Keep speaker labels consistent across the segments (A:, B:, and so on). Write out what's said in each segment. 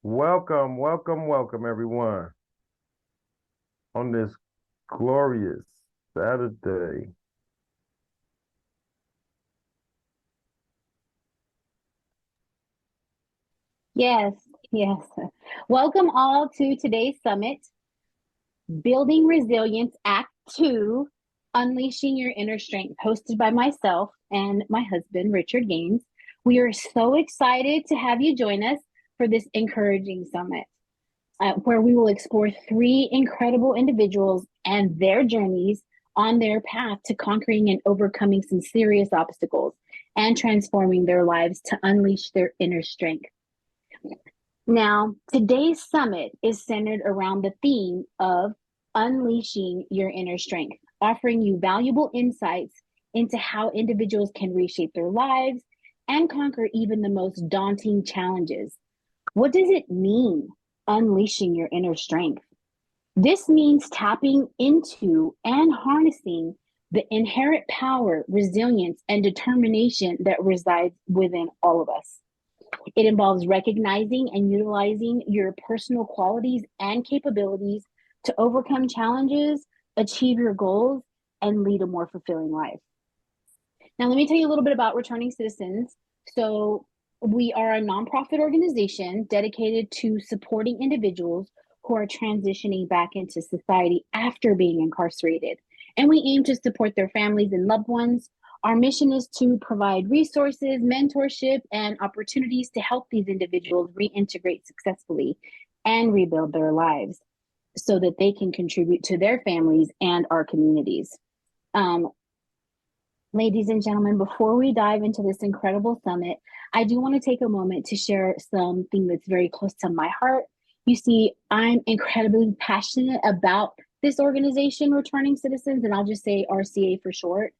A: Welcome, welcome, welcome, everyone, on this glorious Saturday.
B: Yes, yes. Welcome all to today's summit, Building Resilience Act 2, Unleashing Your Inner Strength, hosted by myself and my husband, Richard Gaines. We are so excited to have you join us for this encouraging summit, where we will explore three incredible individuals and their journeys on their path to conquering and overcoming some serious obstacles and transforming their lives to unleash their inner strength. Now, today's summit is centered around the theme of unleashing your inner strength, offering you valuable insights into how individuals can reshape their lives and conquer even the most daunting challenges. What does it mean, unleashing your inner strength? This means tapping into and harnessing the inherent power, resilience, and determination that resides within all of us. It involves recognizing and utilizing your personal qualities and capabilities to overcome challenges, achieve your goals, and lead a more fulfilling life. Now, let me tell you a little bit about Returning Citizens. So, we are a nonprofit organization dedicated to supporting individuals who are transitioning back into society after being incarcerated. And we aim to support their families and loved ones. Our mission is to provide resources, mentorship, and opportunities to help these individuals reintegrate successfully and rebuild their lives so that they can contribute to their families and our communities. Um, Ladies and gentlemen, before we dive into this incredible summit, I do want to take a moment to share something that's very close to my heart. You see, I'm incredibly passionate about this organization, Returning Citizens, and I'll just say RCA for short.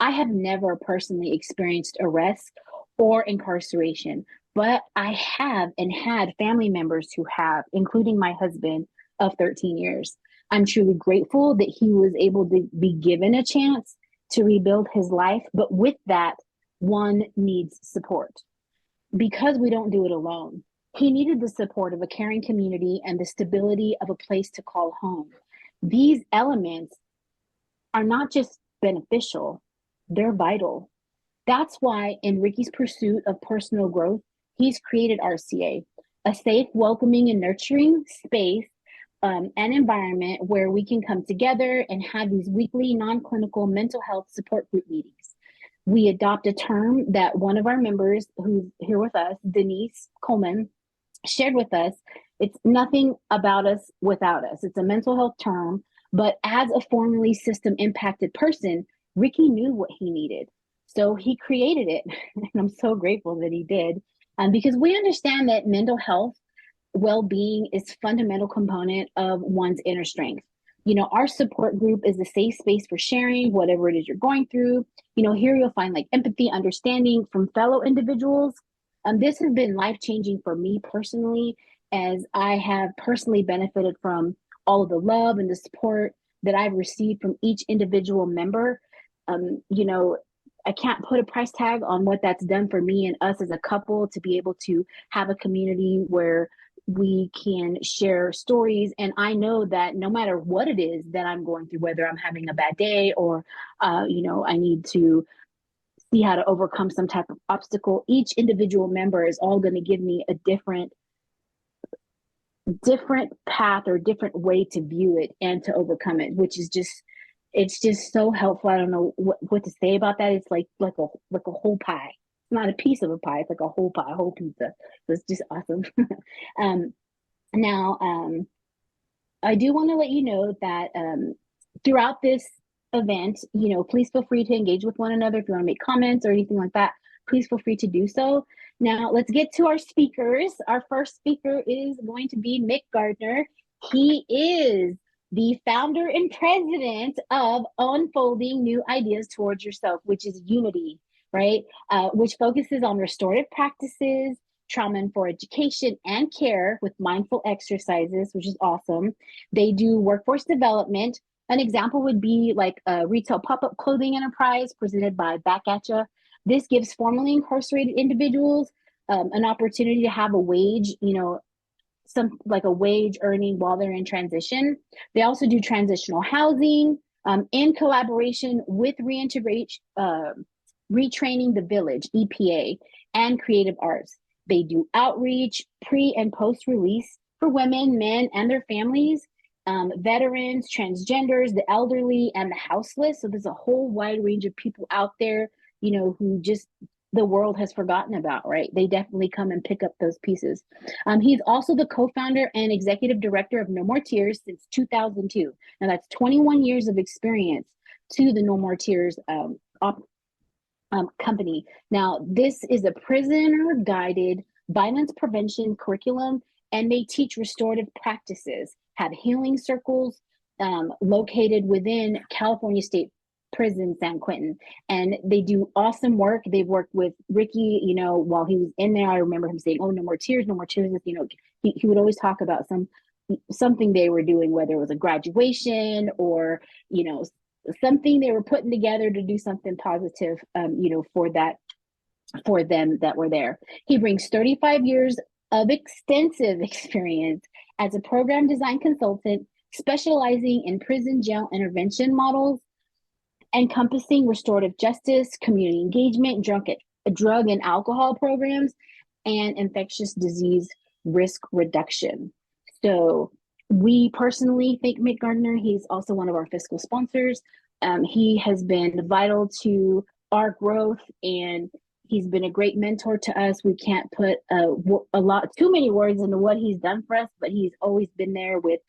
B: I have never personally experienced arrest or incarceration, but I have and had family members who have, including my husband of 13 years. I'm truly grateful that he was able to be given a chance to rebuild his life. But with that, one needs support because we don't do it alone. He needed the support of a caring community and the stability of a place to call home. These elements are not just beneficial, they're vital. That's why, in Ricky's pursuit of personal growth, he's created RCA, a safe, welcoming, and nurturing space and environment where we can come together and have these weekly non-clinical mental health support group meetings. We adopt a term that one of our members who's here with us, Denise Coleman, shared with us. It's nothing about us without us. It's a mental health term, but as a formerly system impacted person, Ricky knew what he needed. So he created it. And I'm so grateful that he did. Because we understand that mental health well-being is fundamental component of one's inner strength. Our support group is a safe space for sharing whatever it is you're going through. Here you'll find like empathy, understanding from fellow individuals. This has been life-changing for me personally, as I have personally benefited from all of the love and the support that I've received from each individual member. um, you know I can't put a price tag on what that's done for me and us as a couple to be able to have a community where we can share stories. And I know that no matter what it is that I'm going through, whether I'm having a bad day or, I need to see how to overcome some type of obstacle, each individual member is all going to give me a different path or different way to view it and to overcome it, which is just it's just so helpful. I don't know what to say about that. It's like a whole pie. It's not a piece of a pie. It's like a whole pie, a whole pizza. So it's just awesome. um, now, I do want to let you know that throughout this event, please feel free to engage with one another. If you want to make comments or anything like that, please feel free to do so. Now, let's get to our speakers. Our first speaker is going to be Mick Gardner. He is the founder and president of Unfolding New Ideas Towards Yourself, which is Unity, right? Which focuses on restorative practices, trauma informed education and care with mindful exercises, which is awesome. They do workforce development. An example would be like a retail pop-up clothing enterprise presented by Back At Ya. This gives formerly incarcerated individuals an opportunity to have a wage, some like a wage earning while they're in transition. They also do transitional housing in collaboration with Retraining the Village, EPA, and Creative Arts. They do outreach, pre and post release for women, men, and their families, veterans, transgenders, the elderly, and the houseless. So there's a whole wide range of people out there, who just the world has forgotten about, right? They definitely come and pick up those pieces. He's also the co-founder and executive director of No More Tears since 2002. Now that's 21 years of experience to the No More Tears company. Now, this is a prisoner-guided violence prevention curriculum, and they teach restorative practices, have healing circles located within California State Prison, San Quentin. And they do awesome work. They've worked with Ricky, while he was in there. I remember him saying, "Oh, no more tears, no more tears." He would always talk about something they were doing, whether it was a graduation or, something they were putting together to do something positive, for them that were there. He brings 35 years of extensive experience as a program design consultant, specializing in prison jail intervention models, encompassing restorative justice, community engagement, drug and alcohol programs, and infectious disease risk reduction. So we personally thank Mick Gardner. He's also one of our fiscal sponsors. He has been vital to our growth, and he's been a great mentor to us. We can't put too many words into what he's done for us, but he's always been there with,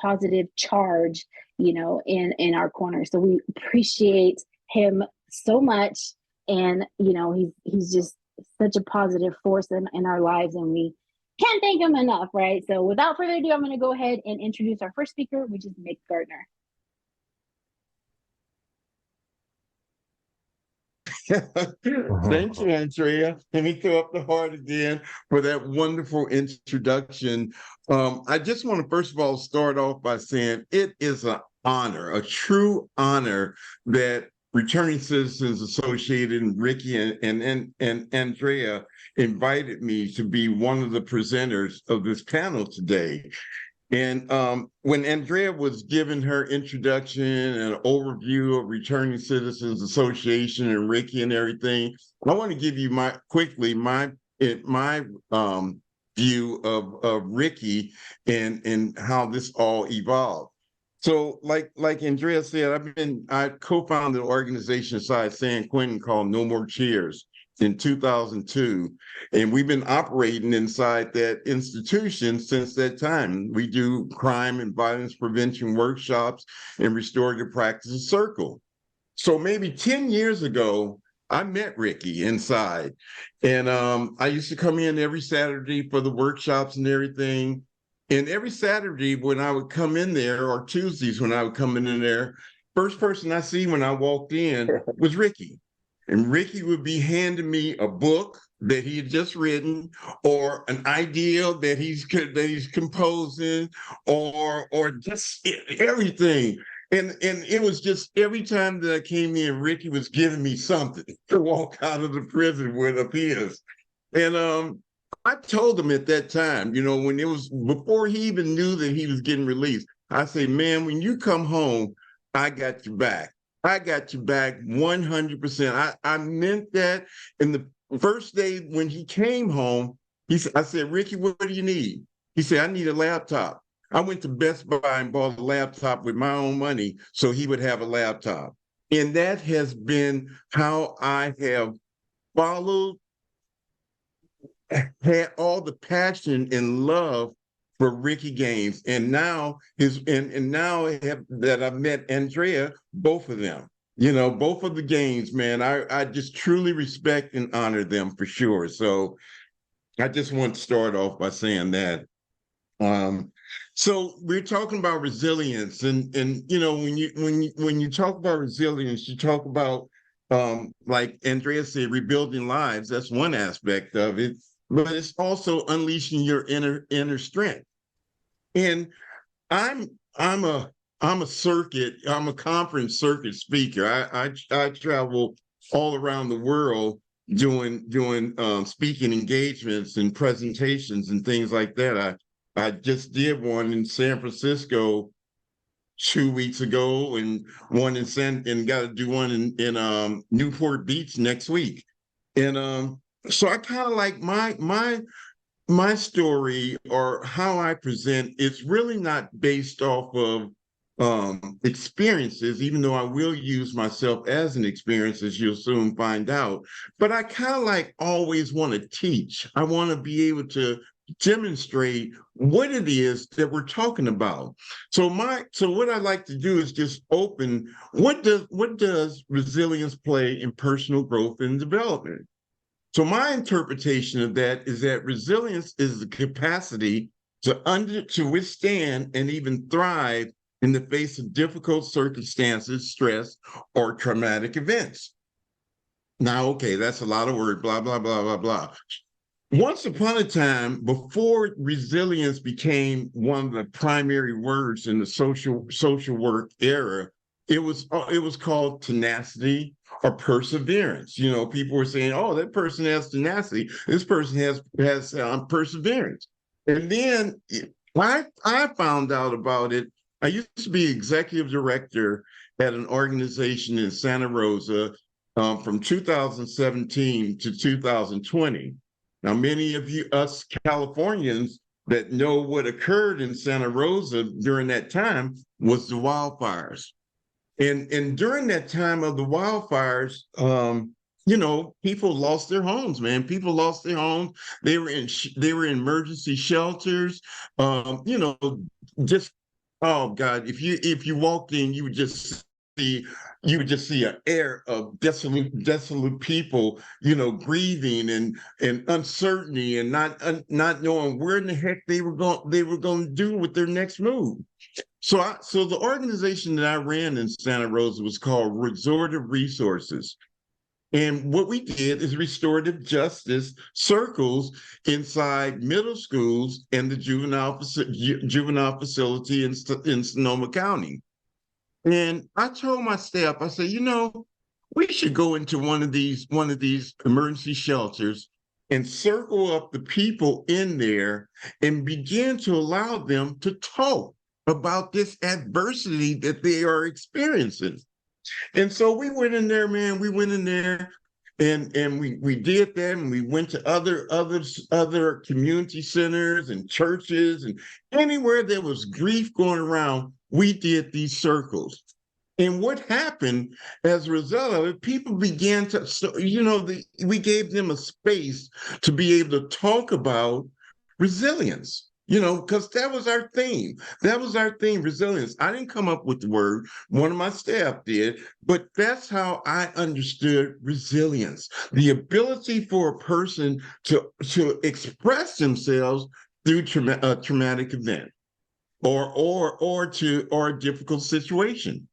B: positive charge, in our corner. So we appreciate him so much. And, he's just such a positive force in our lives, and we can't thank him enough, right? So without further ado, I'm going to go ahead and introduce our first speaker, which is Mick Gardner.
C: Thank you, Andrea. Let me throw up the heart again for that wonderful introduction. I just want to, first of all, start off by saying it is an honor, a true honor, that Returning Citizens Associated and Ricky and Andrea invited me to be one of the presenters of this panel today. And when Andrea was giving her introduction and overview of Returning Citizens Association and Ricky and everything, I want to give you my view of Ricky and how this all evolved. So like Andrea said, I co-founded an organization inside San Quentin called No More Tears in 2002. And we've been operating inside that institution since that time. We do crime and violence prevention workshops and restorative practices circle. So maybe 10 years ago, I met Ricky inside. And I used to come in every Saturday for the workshops and everything. And every Saturday when I would come in there, or Tuesdays when I would come in there, first person I see when I walked in was Ricky. And Ricky would be handing me a book that he had just written, or an idea that he's composing, or just everything. And it was just every time that I came in, Ricky was giving me something to walk out of the prison with of his. And I told him at that time, when it was before he even knew that he was getting released, I say, man, when you come home, I got your back. I got you back 100%. I meant that. And the first day when he came home, I said, Ricky, what do you need? He said, I need a laptop. I went to Best Buy and bought a laptop with my own money so he would have a laptop. And that has been how I have followed, had all the passion and love for Ricky Gaines. And now that I've met Andrea, both of them, both of the Gaines, man, I just truly respect and honor them for sure. So I just want to start off by saying that. So we're talking about resilience, and when you talk about resilience, you talk about like Andrea said, rebuilding lives. That's one aspect of it, but it's also unleashing your inner strength. And I'm a conference circuit speaker. I travel all around the world doing speaking engagements and presentations and things like that. I just did one in San Francisco 2 weeks ago, and got to do one in Newport Beach next week. And so I kind of like my story, or how I present, it's really not based off of experiences, even though I will use myself as an experience, as you'll soon find out. But I kind of like always want to teach. I want to be able to demonstrate what it is that we're talking about. So what I like to do is just open, what does resilience play in personal growth and development? So my interpretation of that is that resilience is the capacity to withstand and even thrive in the face of difficult circumstances, stress, or traumatic events. Now, okay, that's a lot of words, blah, blah, blah, blah, blah. Once upon a time, before resilience became one of the primary words in the social work era, it was called tenacity or perseverance. You know, people were saying, "Oh, that person has tenacity. This person has perseverance." And then I found out about it. I used to be executive director at an organization in Santa Rosa from 2017 to 2020. Now, many of us Californians that know what occurred in Santa Rosa during that time was the wildfires. And during that time of the wildfires, you know, people lost their homes, man. People lost their homes. They were in emergency shelters. You know, just, oh God, if you walked in, you would just see an air of desolate people, you know, grieving and uncertainty, and not knowing where in the heck they were going to do with their next move. So the organization that I ran in Santa Rosa was called Restorative Resources. And what we did is restorative justice circles inside middle schools and the juvenile facility in Sonoma County. And I told my staff, I said, you know, we should go into one of these emergency shelters and circle up the people in there and begin to allow them to talk about this adversity that they are experiencing. And so we went in there, man. We went in there and we did that, and we went to other community centers and churches, and anywhere there was grief going around, we did these circles. And what happened as a result of it, people began to, you know, we gave them a space to be able to talk about resilience, you know, because that was our theme. That was our theme, resilience. I didn't come up with the word, one of my staff did, but that's how I understood resilience, the ability for a person to express themselves through a traumatic event or a difficult situation.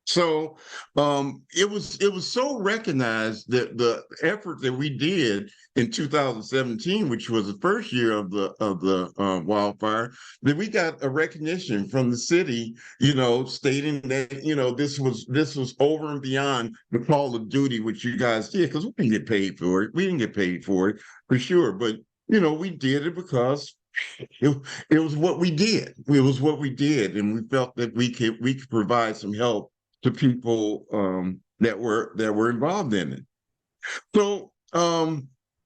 C: So it was so recognized that the effort that we did in 2017, which was the first year of the wildfire, that we got a recognition from the city, you know, stating that, you know, this was over and beyond the call of duty which you guys did, because we didn't get paid for it. We didn't get paid for it, for sure, but you know, we did it because it was what we did. It was what we did, and we felt that we could provide some help to people that were involved in it. So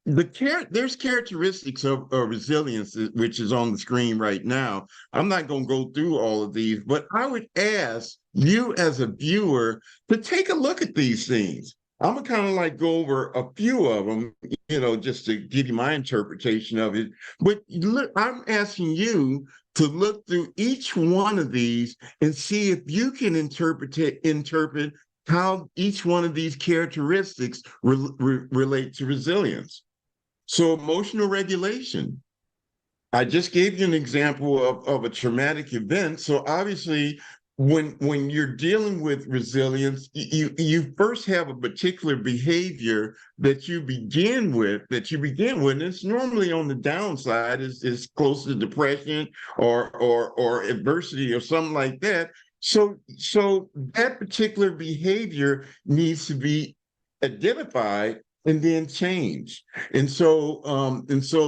C: there's characteristics of resilience, which is on the screen right now. I'm not going to go through all of these, but I would ask you as a viewer to take a look at these things. I'm gonna kind of like go over a few of them, you know, just to give you my interpretation of it. But look, I'm asking you to look through each one of these and see if you can interpret how each one of these characteristics relate to resilience. So emotional regulation. I just gave you an example of a traumatic event. So obviously, when you're dealing with resilience, you first have a particular behavior that you begin with, and it's normally on the downside, is close to depression or adversity or something like that. So that particular behavior needs to be identified and then changed. And so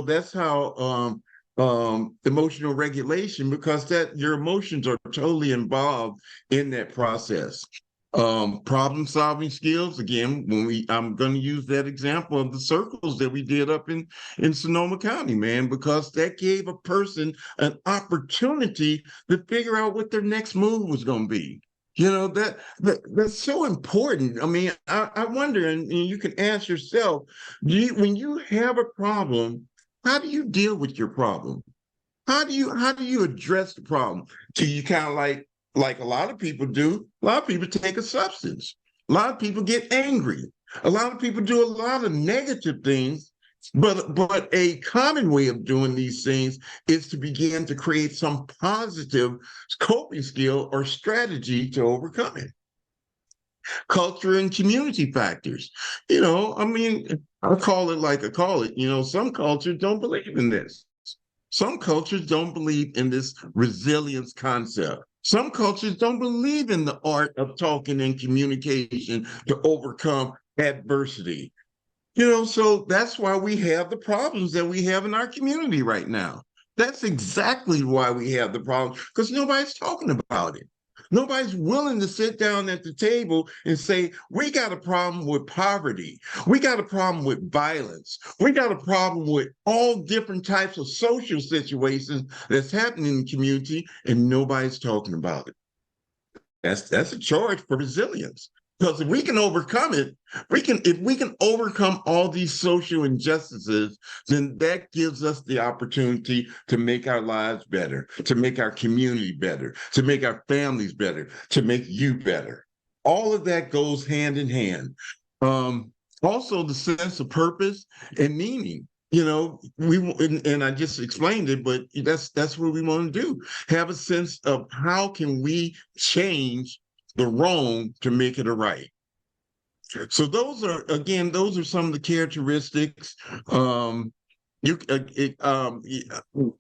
C: that's how emotional regulation, because that your emotions are totally involved in that process. Problem solving skills, again, I'm going to use that example of the circles that we did up in Sonoma County, man, because that gave a person an opportunity to figure out what their next move was going to be. That's so important. I mean, I wonder, and you can ask yourself, when you have a problem, how do you deal with your problem? How do you address the problem? Do you kind of like a lot of people do? A lot of people take a substance. A lot of people get angry. A lot of people do a lot of negative things. But a common way of doing these things is to begin to create some positive coping skill or strategy to overcome it. Culture and community factors. I mean, I call it like I call it. Some cultures don't believe in this. Some cultures don't believe in this resilience concept. Some cultures don't believe in the art of talking and communication to overcome adversity. So that's why we have the problems that we have in our community right now. That's exactly why we have the problem, because nobody's talking about it. Nobody's willing to sit down at the table and say, we got a problem with poverty. We got a problem with violence. We got a problem with all different types of social situations that's happening in the community, and nobody's talking about it. That's a charge for resilience. Because if we can overcome it, if we can overcome all these social injustices, then that gives us the opportunity to make our lives better, to make our community better, to make our families better, to make you better. All of that goes hand in hand. Also, the sense of purpose and meaning. And I just explained it, but that's what we want to do. Have a sense of how can we change the wrong to make it a right. So those are some of the characteristics.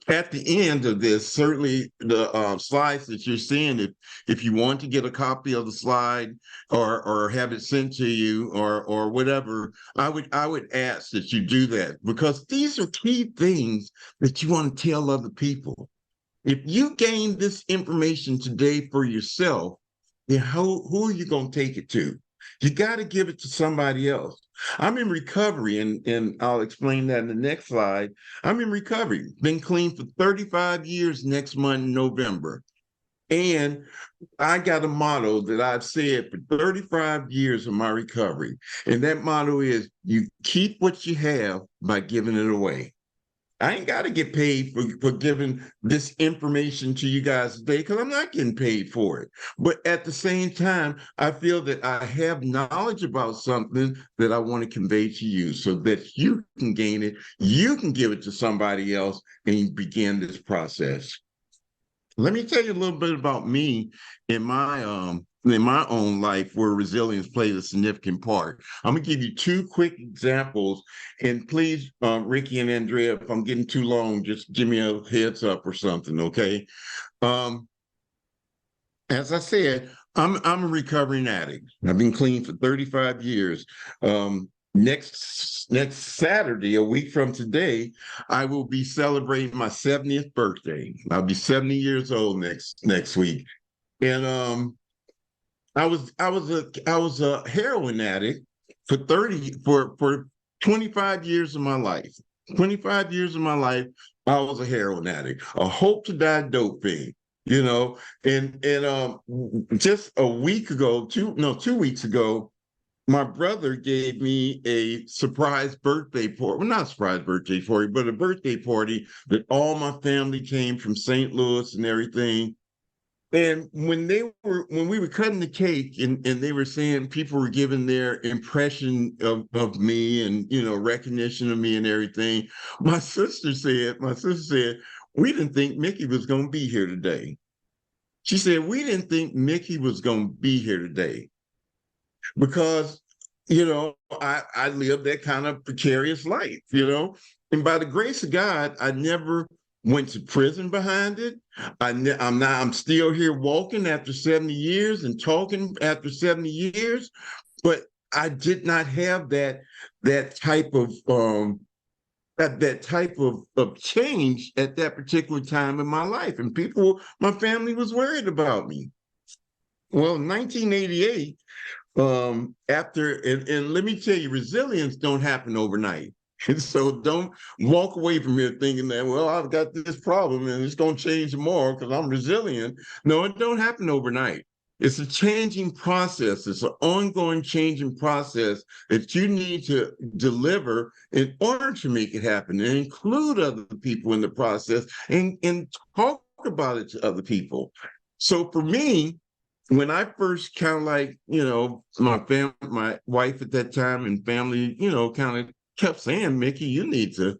C: At the end of this, certainly the slides that you're seeing, if you want to get a copy of the slide or have it sent to you or whatever, I would ask that you do that, because these are key things that you want to tell other people. If you gain this information today for yourself, then who are you going to take it to? You got to give it to somebody else. I'm in recovery, and I'll explain that in the next slide. I'm in recovery, been clean for 35 years next month in November. And I got a motto that I've said for 35 years of my recovery. And that motto is, you keep what you have by giving it away. I ain't got to get paid for giving this information to you guys today, because I'm not getting paid for it. But at the same time, I feel that I have knowledge about something that I want to convey to you so that you can gain it, you can give it to somebody else, and begin this process. Let me tell you a little bit about me in my own life where resilience plays a significant part. I'm gonna give you two quick examples, and please, Ricky and Andrea, if I'm getting too long, just give me a heads up or something, okay? As I said, I'm a recovering addict. I've been clean for 35 years. Next Saturday, a week from today, I will be celebrating my 70th birthday. I'll be 70 years old next week. And I was a heroin addict for 25 years of my life. 25 years of my life, I was a heroin addict, a hope to die dope fiend. And just a week ago, 2 weeks ago, my brother gave me a surprise birthday party. Well, not a surprise birthday party, but a birthday party that all my family came from St. Louis and everything. And when we were cutting the cake, and they were saying, people were giving their impression of me and recognition of me and everything, my sister said, we didn't think Mickey was going to be here today. She said, we didn't think Mickey was going to be here today. Because, I lived that kind of precarious life, and by the grace of God, I never went to prison behind it. I'm still here walking after 70 years and talking after 70 years, but I did not have that type of that type of change at that particular time in my life. And people, my family was worried about me. Well, in 1988, and let me tell you, resilience don't happen overnight. And so don't walk away from here thinking that, well, I've got this problem and it's going to change tomorrow because I'm resilient. No, it don't happen overnight. It's a changing process. It's an ongoing changing process that you need to deliver in order to make it happen and include other people in the process and talk about it to other people. So for me, when I first kind of like, my wife at that time and family, kind of kept saying, Mickey, you need to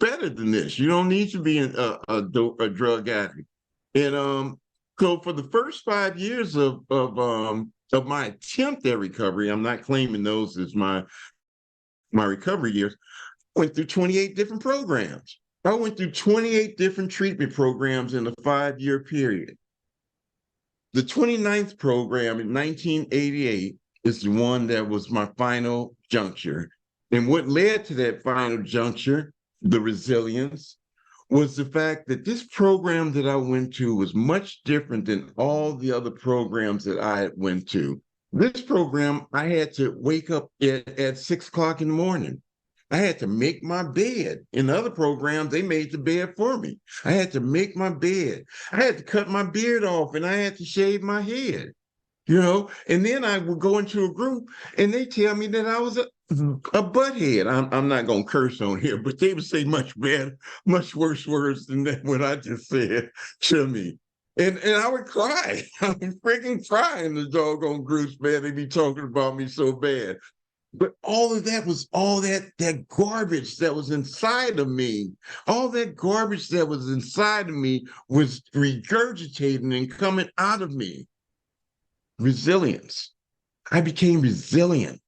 C: better than this. You don't need to be a drug addict. And so for the first 5 years of my attempt at recovery, I'm not claiming those as my recovery years, I went through 28 different programs. I went through 28 different treatment programs in a 5-year period. The 29th program in 1988 is the one that was my final juncture. And what led to that final juncture, the resilience, was the fact that this program that I went to was much different than all the other programs that I had went to. This program, I had to wake up at 6 o'clock in the morning. I had to make my bed. In other programs, they made the bed for me. I had to make my bed. I had to cut my beard off and I had to shave my head, and then I would go into a group and they tell me that I was a butthead. I'm not going to curse on here, but they would say much bad, much worse words than that what I just said to me. And I would cry. I would freaking cry in the doggone groups, man. They'd be talking about me so bad. But all of that was all that garbage that was inside of me. All that garbage that was inside of me was regurgitating and coming out of me. Resilience. I became resilient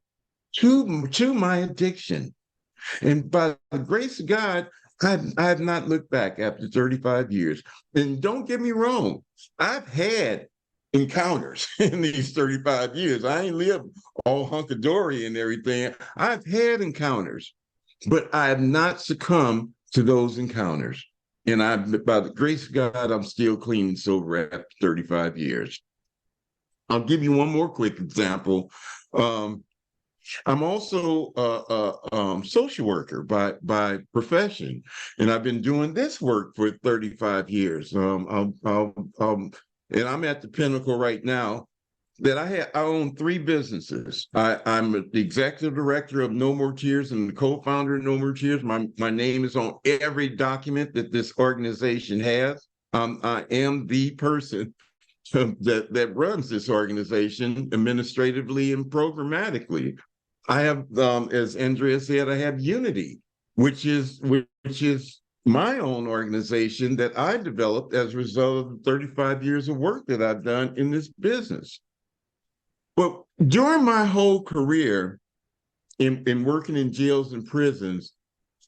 C: to my addiction. And by the grace of God, I have not looked back after 35 years. And don't get me wrong, I've had encounters in these 35 years. I ain't lived all hunky-dory and everything. I've had encounters, but I have not succumbed to those encounters. And by the grace of God, I'm still clean and sober after 35 years. I'll give you one more quick example. I'm also a social worker by profession, and I've been doing this work for 35 years. And I'm at the pinnacle right now that I own 3 businesses. I'm the executive director of No More Tears and the co-founder of No More Tears. My name is on every document that this organization has. I am the person that runs this organization administratively and programmatically. I have, as Andrea said, I have Unity, which is my own organization that I developed as a result of the 35 years of work that I've done in this business. But during my whole career in working in jails and prisons,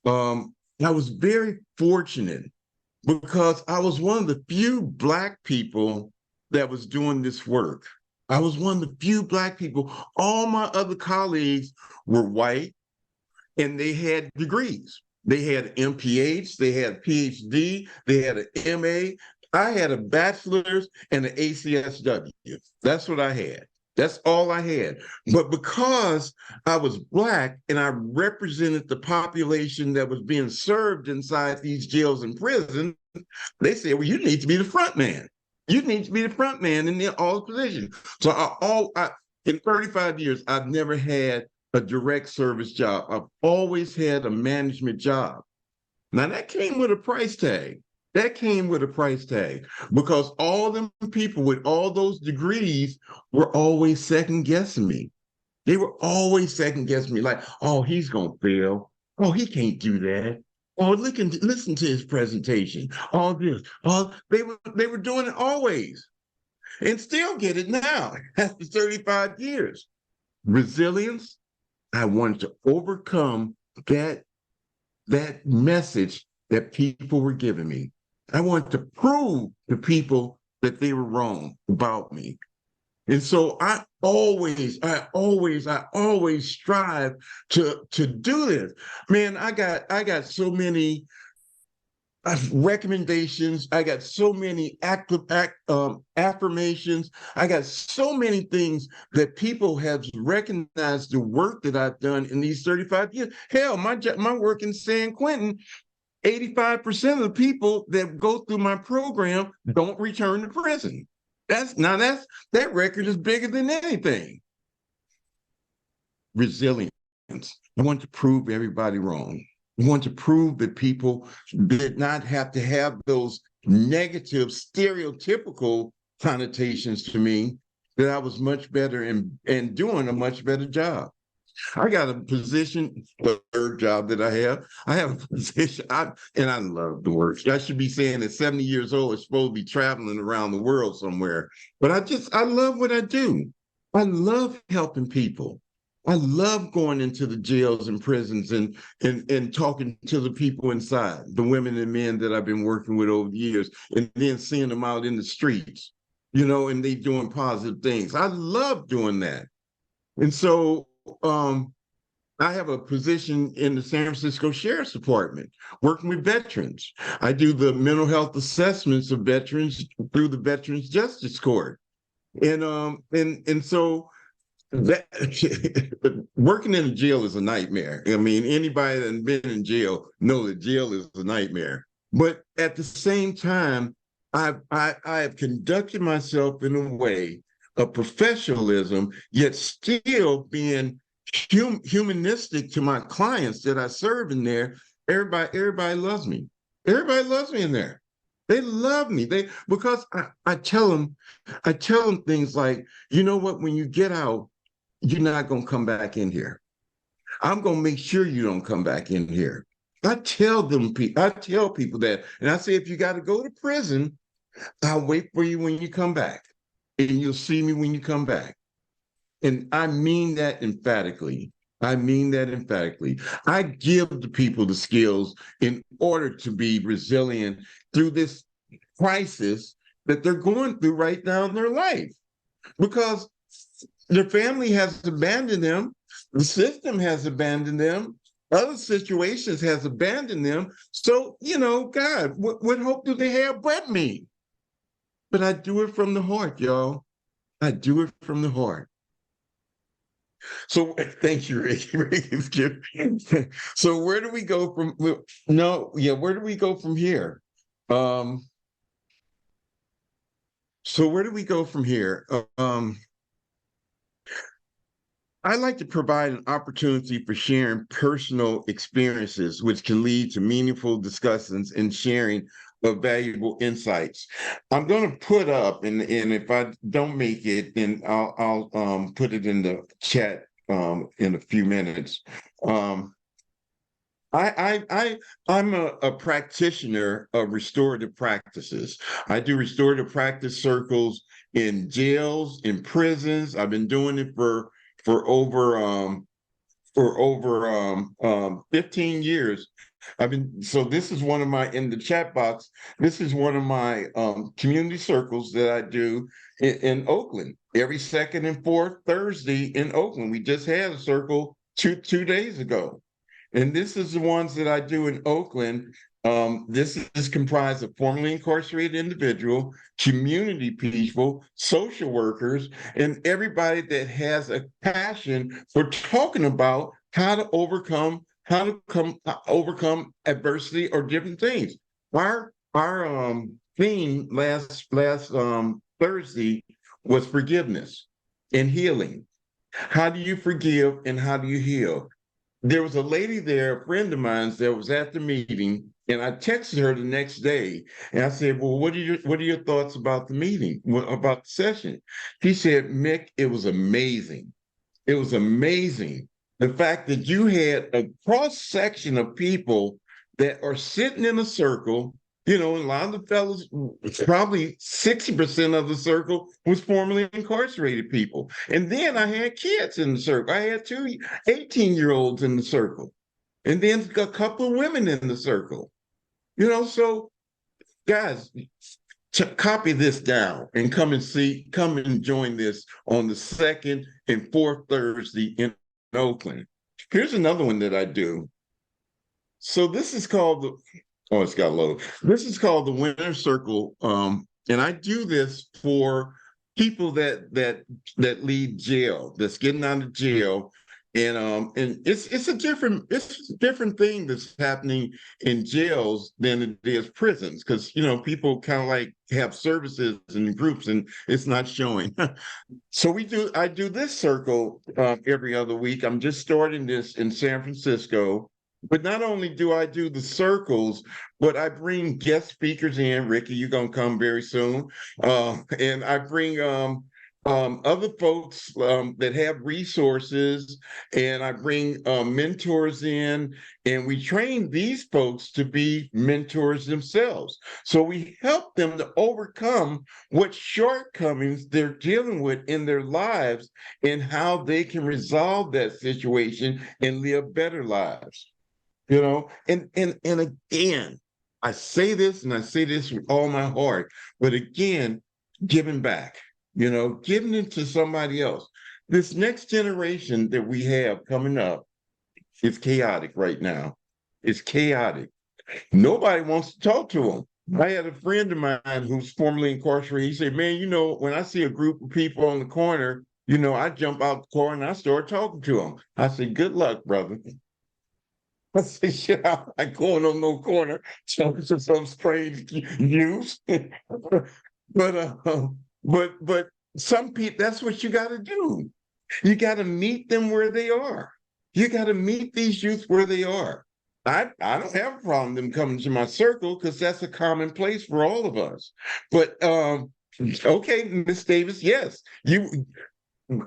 C: I was very fortunate because I was one of the few Black people that was doing this work. I was one of the few Black people. All my other colleagues were white and they had degrees. They had MPH, they had PhD, they had an MA. I had a bachelor's and an ACSW. That's what I had. That's all I had. But because I was Black and I represented the population that was being served inside these jails and prisons, they said, well, you need to be the front man. You need to be the front man in all positions. So in 35 years, I've never had a direct service job. I've always had a management job. Now that came with a price tag. That came with a price tag because all them people with all those degrees were always second guessing me. They were always second guessing me like, oh, he's going to fail. Oh, he can't do that. Oh, listen to his presentation. All this. They were doing it always and still get it now after 35 years. Resilience. I wanted to overcome that message that people were giving me. I wanted to prove to people that they were wrong about me. And so I always strive to do this. Man, I got so many recommendations. I got so many affirmations. I got so many things that people have recognized the work that I've done in these 35 years. Hell, my work in San Quentin, 85% of the people that go through my program don't return to prison. That record is bigger than anything. Resilience. I want to prove everybody wrong. I want to prove that people did not have to have those negative, stereotypical connotations to me, that I was much better and doing a much better job. I got a position, the third job that I have. I have a position, and I love the work. I should be saying at 70 years old, I'm supposed to be traveling around the world somewhere. But I love what I do. I love helping people. I love going into the jails and prisons and talking to the people inside, the women and men that I've been working with over the years, and then seeing them out in the streets, and they doing positive things. I love doing that. And so I have a position in the San Francisco Sheriff's Department, working with veterans. I do the mental health assessments of veterans through the Veterans Justice Court, and so that working in a jail is a nightmare. I mean, anybody that's been in jail knows that jail is a nightmare. But at the same time, I have conducted myself in a way of professionalism, yet still being humanistic to my clients that I serve in there. Everybody loves me. Everybody loves me in there. They love me. Because I tell them things like, you know what, when you get out, you're not going to come back in here. I'm going to make sure you don't come back in here. I tell people that, and I say, if you got to go to prison, I'll wait for you when you come back, and you'll see me when you come back. And I mean that emphatically. I give the people the skills in order to be resilient through this crisis that they're going through right now in their life, because their family has abandoned them. The system has abandoned them. Other situations has abandoned them. So, God, what hope do they have but me? But I do it from the heart, y'all. I do it from the heart. So thank you, Ricky. So where do we go from? Where do we go from here? So where do we go from here? I like to provide an opportunity for sharing personal experiences, which can lead to meaningful discussions and sharing of valuable insights. I'm going to put up, and if I don't make it, then I'll put it in the chat in a few minutes. I'm a practitioner of restorative practices. I do restorative practice circles in jails, in prisons. I've been doing it for over 15 years. So this is one of my, in the chat box, this is one of my community circles that I do in Oakland, every second and fourth Thursday in Oakland. We just had a circle two days ago. And this is the ones that I do in Oakland. This is comprised of formerly incarcerated individual, community people, social workers, and everybody that has a passion for talking about how to overcome adversity or different things. Our theme last Thursday was forgiveness and healing. How do you forgive and how do you heal? There was a lady there, a friend of mine, that was at the meeting, and I texted her the next day, and I said, "Well, what are your thoughts about the meeting, about the session?" She said, "Mick, it was amazing. It was amazing. The fact that you had a cross section of people that are sitting in a circle." A lot of the fellows, probably 60% of the circle was formerly incarcerated people. And then I had kids in the circle. I had two 18-year-olds in the circle. And then a couple of women in the circle. So guys, copy this down and come and join this on the second and fourth Thursday in Oakland. Here's another one that I do. So this is called it's got low. This is called the Winner Circle. And I do this for people that leave jail, that's getting out of jail. And it's a different thing that's happening in jails than it is prisons, because people kind of like have services and groups and it's not showing. So I do this circle every other week. I'm just starting this in San Francisco. But not only do I do the circles, but I bring guest speakers in. Ricky, you're gonna come very soon, and I bring other folks that have resources, and I bring mentors in, and we train these folks to be mentors themselves. So we help them to overcome what shortcomings they're dealing with in their lives and how they can resolve that situation and live better lives. And again, I say this and I say this with all my heart, but again, giving back, giving it to somebody else. This next generation that we have coming up is chaotic right now. It's chaotic. Nobody wants to talk to them. I had a friend of mine who's formerly incarcerated. He said, man, when I see a group of people on the corner, I jump out the car and I start talking to them. I said, good luck, brother. I said, shit, I'm not going on no corner talking to some strange youth. but some people, that's what you got to do. You got to meet them where they are. You got to meet these youth where they are. I don't have a problem them coming to my circle, because that's a common place for all of us. But okay, Miss Davis, yes,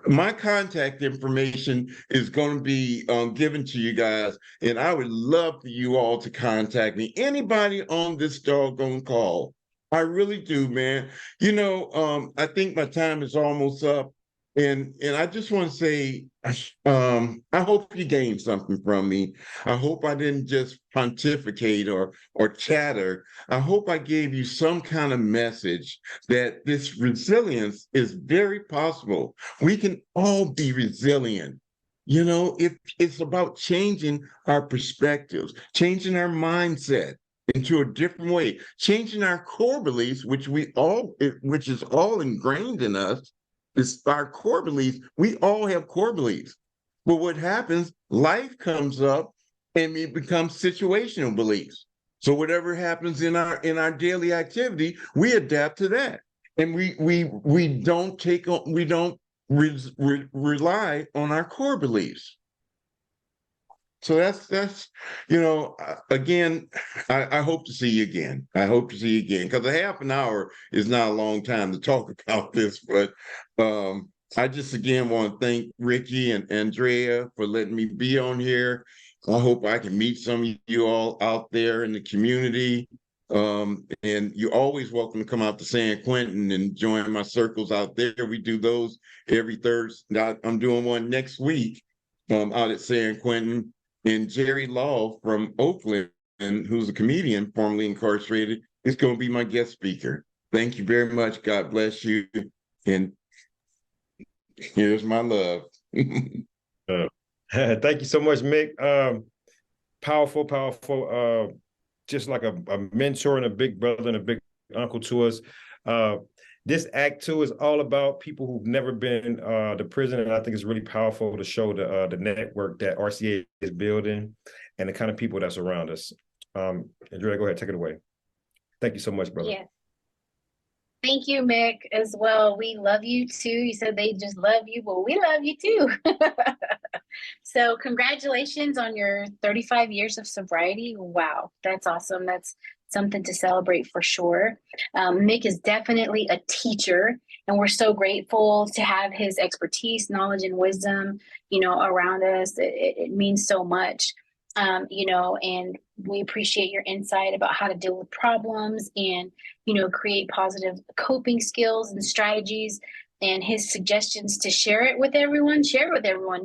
C: my contact information is going to be given to you guys, and I would love for you all to contact me. Anybody on this doggone call, I really do, man. I think my time is almost up, and I just want to say, I hope you gained something from me. I hope I didn't just pontificate or chatter. I hope I gave you some kind of message that this resilience is very possible. We can all be resilient. It's about changing our perspectives, changing our mindset into a different way, changing our core beliefs, which is all ingrained in us. It's our core beliefs. We all have core beliefs. But what happens, life comes up and it becomes situational beliefs. So whatever happens in our daily activity, we adapt to that. And we don't rely on our core beliefs. So that's again, I hope to see you again. I hope to see you again, because a half an hour is not a long time to talk about this. But I just again want to thank Ricky and Andrea for letting me be on here. I hope I can meet some of you all out there in the community. And you're always welcome to come out to San Quentin and join my circles out there. We do those every Thursday. I'm doing one next week out at San Quentin. And Jerry Law from Oakland, who's a comedian formerly incarcerated, is going to be my guest speaker. Thank you very much. God bless you. And here's my love.
D: Thank you so much, Mick. Powerful. Just like a mentor and a big brother and a big uncle to us. This Act 2 is all about people who've never been to prison, and I think it's really powerful to show the network that RCA is building and the kind of people that's around us. Andrea, go ahead, take it away. Thank you so much, brother.
B: Yes. Thank you, Mick, as well. We love you too. You said they just love you. Well, we love you too. So congratulations on your 35 years of sobriety. Wow, that's awesome. That's something to celebrate for sure. Mick is definitely a teacher, and we're so grateful to have his expertise, knowledge, and wisdom, around us. It means so much, and we appreciate your insight about how to deal with problems and, create positive coping skills and strategies, and his suggestions to share it with everyone.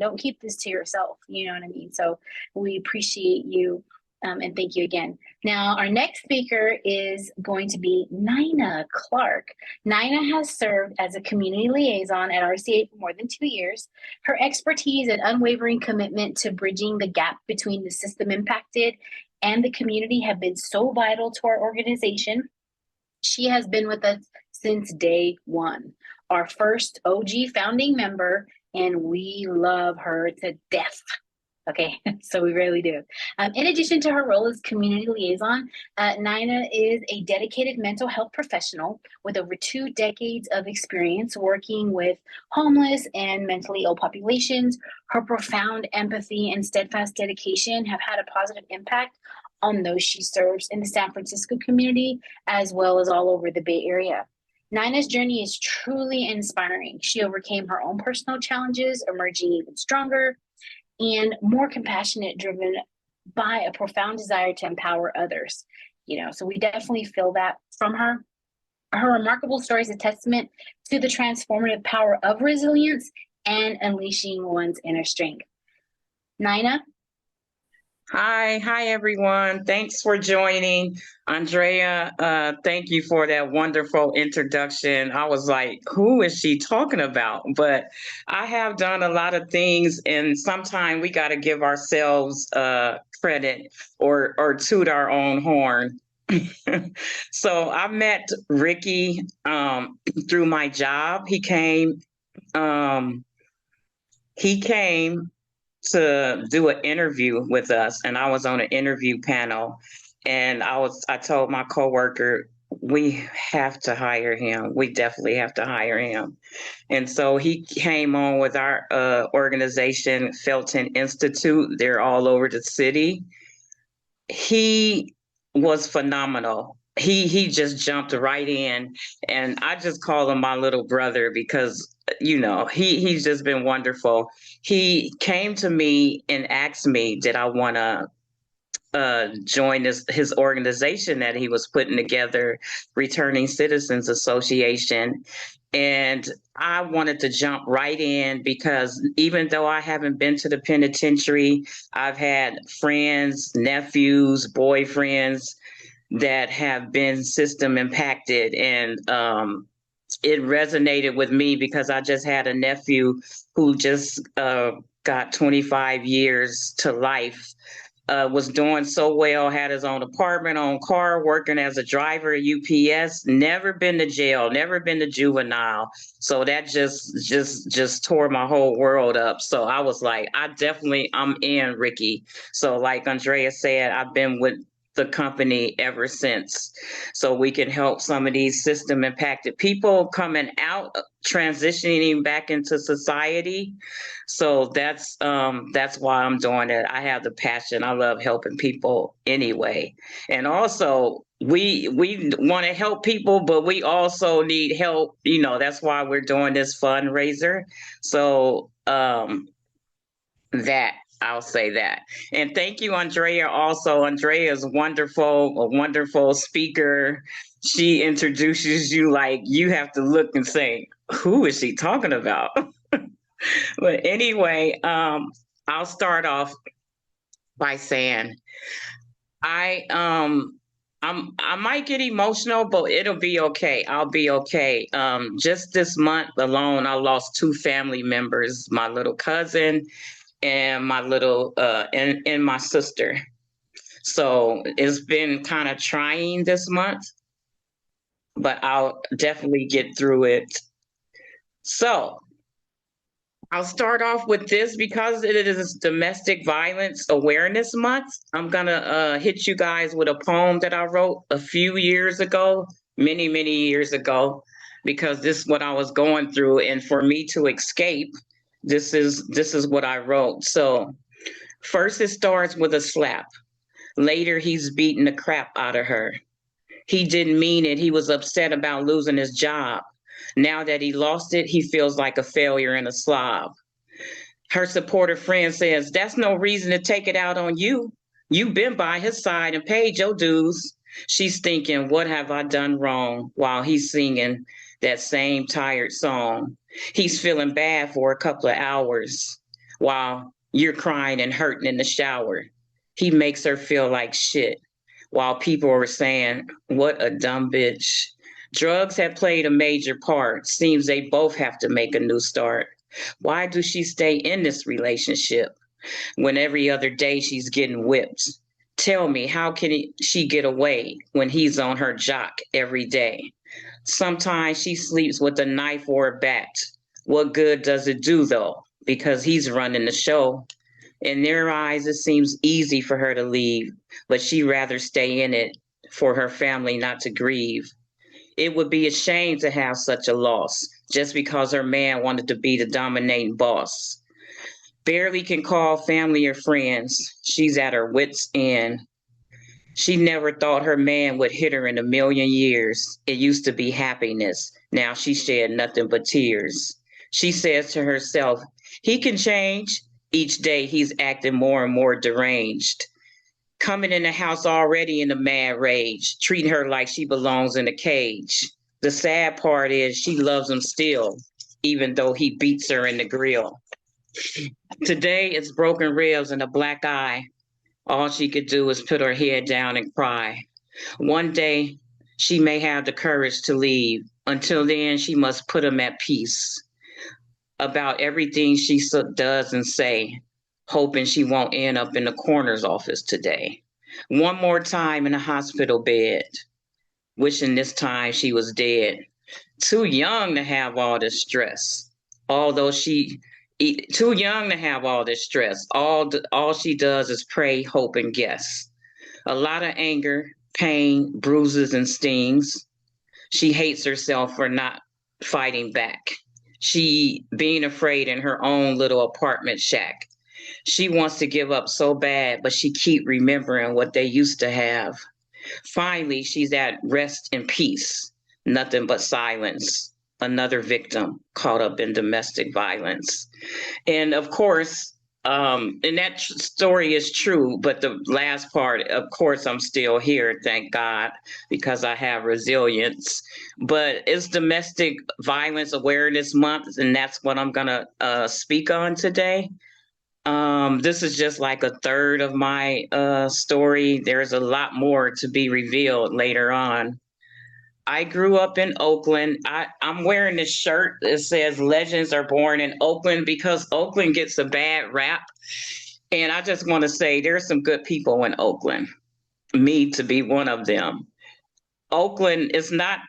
B: Don't keep this to yourself. You know what I mean? So we appreciate you. And thank you again. Now, our next speaker is going to be Nina Clark. Nina has served as a community liaison at RCA for more than 2 years. Her expertise and unwavering commitment to bridging the gap between the system impacted and the community have been so vital to our organization. She has been with us since day one, our first OG founding member, and we love her to death. Okay, so we really do. In addition to her role as community liaison, Nina is a dedicated mental health professional with over 2 decades of experience working with homeless and mentally ill populations. Her profound empathy and steadfast dedication have had a positive impact on those she serves in the San Francisco community, as well as all over the Bay Area. Nina's journey is truly inspiring. She overcame her own personal challenges, emerging even stronger and more compassionate, driven by a profound desire to empower others. So we definitely feel that from her. Her remarkable story is a testament to the transformative power of resilience and unleashing one's inner strength. Nina?
E: Hi, everyone. Thanks for joining. Andrea, thank you for that wonderful introduction. I was like, who is she talking about? But I have done a lot of things, and sometimes we got to give ourselves credit or toot our own horn. So I met Ricky through my job. He came to do an interview with us, and I was on an interview panel, and I told my coworker, we have to hire him. We definitely have to hire him. And so he came on with our organization, Felton Institute. They're all over the city. He was phenomenal. He just jumped right in, and I just call him my little brother because he's just been wonderful. He came to me and asked me, did I want to join his organization that he was putting together, Returning Citizens Association. And I wanted to jump right in because even though I haven't been to the penitentiary, I've had friends, nephews, boyfriends that have been system impacted. And it resonated with me because I just had a nephew who just got 25 years to life, was doing so well, had his own apartment, own car, working as a driver at UPS, never been to jail, never been to juvenile. So that just tore my whole world up. So I was like, I'm in, Ricky. So like Andrea said, I've been with the company ever since, so we can help some of these system impacted people coming out, transitioning back into society. So that's why I'm doing it. I have the passion. I love helping people anyway. And also we want to help people, but we also need help. That's why we're doing this fundraiser. So I'll say that. And thank you, Andrea. Also, Andrea is wonderful, a wonderful speaker. She introduces you like you have to look and say, who is she talking about? But anyway, I'll start off by saying I might get emotional, but it'll be okay. I'll be okay. Just this month alone, I lost 2 family members, my little cousin and my little and my sister. So it's been kind of trying this month, but I'll definitely get through it. So I'll start off with this because it is Domestic Violence Awareness Month. I'm gonna hit you guys with a poem that I wrote a few years ago, many years ago, because this is what I was going through, and for me to escape, this is what I wrote. So first it starts with a slap. Later he's beating the crap out of her. He didn't mean it. He was upset about losing his job. Now that he lost it, he feels like a failure and a slob. Her supportive friend says, that's no reason to take it out on you. You've been by his side and paid your dues. She's thinking, what have I done wrong? While he's singing that same tired song. He's feeling bad for a couple of hours while you're crying and hurting in the shower. he makes her feel like shit, while people are saying, what a dumb bitch. Drugs have played a major part. Seems they both have to make a new start. Why do she stay in this relationship when every other day she's getting whipped? Tell me, how can she get away when he's on her jock every day? Sometimes she sleeps with a knife or a bat. What good does it do, though? Because he's running the show. In their eyes, it seems easy for her to leave, but she'd rather stay in it for her family not to grieve. It would be a shame to have such a loss just because her man wanted to be the dominating boss. Barely can call family or friends. She's at her wit's end. She never thought her man would hit her in a million years. It used to be happiness. Now she shed nothing but tears. She says to herself, he can change. Each day he's acting more and more deranged. Coming in the house already in a mad rage, treating her like she belongs in a cage. The sad part is she loves him still, even though he beats her in the grill. Today it's broken ribs and a black eye. All she could do is put her head down and cry. One day she may have the courage to leave. Until then, she must put him at peace about everything she does and say, hoping she won't end up in the coroner's office today. One more time in a hospital bed, wishing this time she was dead. Too young to have all this stress. Too young to have all this stress. All she does is pray, hope, and guess. A lot of anger, pain, bruises, and stings. She hates herself for not fighting back. She being afraid in her own little apartment shack. She wants to give up so bad, but she keep remembering what they used to have. Finally, she's at rest in peace. Nothing but silence. Another victim caught up in domestic violence. And of course, and that story is true, but the last part, of course, I'm still here, thank God, because I have resilience. But it's Domestic Violence Awareness Month, and that's what I'm gonna speak on today. This is just like a third of my story. There's a lot more to be revealed later on. I grew up in Oakland. I'm wearing this shirt that says Legends Are Born in Oakland because Oakland gets a bad rap. And I just want to say there's some good people in Oakland, me to be one of them. Oakland is not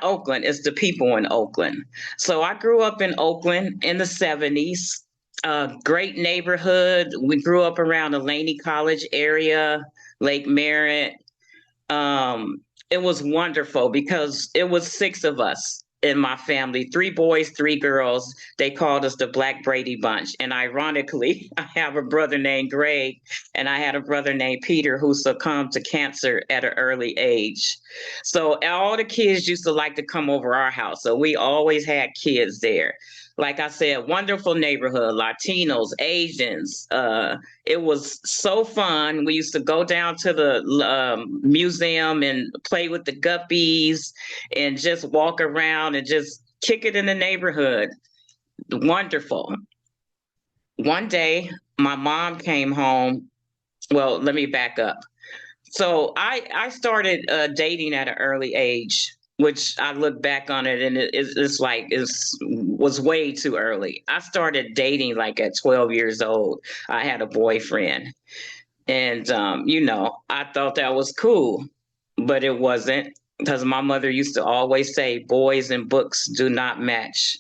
E: Oakland, it's the people in Oakland. So I grew up in Oakland in the 70s. Great neighborhood. We grew up around the Laney College area, Lake Merritt. It was wonderful because it was 6 of us in my family, 3 boys, 3 girls. They called us the Black Brady Bunch. And ironically, I have a brother named Greg, and I had a brother named Peter who succumbed to cancer at an early age. So all the kids used to like to come over our house. So we always had kids there. Like I said, wonderful neighborhood, Latinos, Asians. It was so fun. We used to go down to the museum and play with the guppies and just walk around and just kick it in the neighborhood. Wonderful. One day, my mom came home. Well, let me back up. So I started dating at an early age, which I look back on it and it's like it was way too early. I started dating like at 12 years old. I had a boyfriend, and I thought that was cool, but it wasn't, because my mother used to always say boys and books do not match,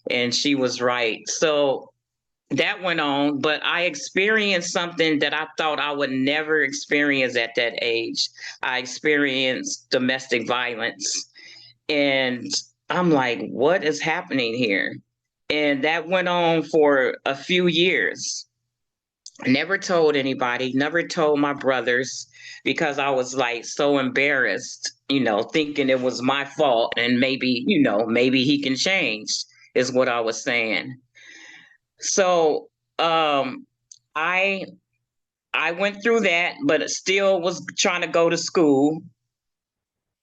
E: and she was right. So that went on, but I experienced something that I thought I would never experience at that age. I experienced domestic violence. And I'm like, what is happening here? And that went on for a few years. Never told anybody, never told my brothers, because I was like so embarrassed, thinking it was my fault and maybe he can change is what I was saying. So I went through that, but still was trying to go to school.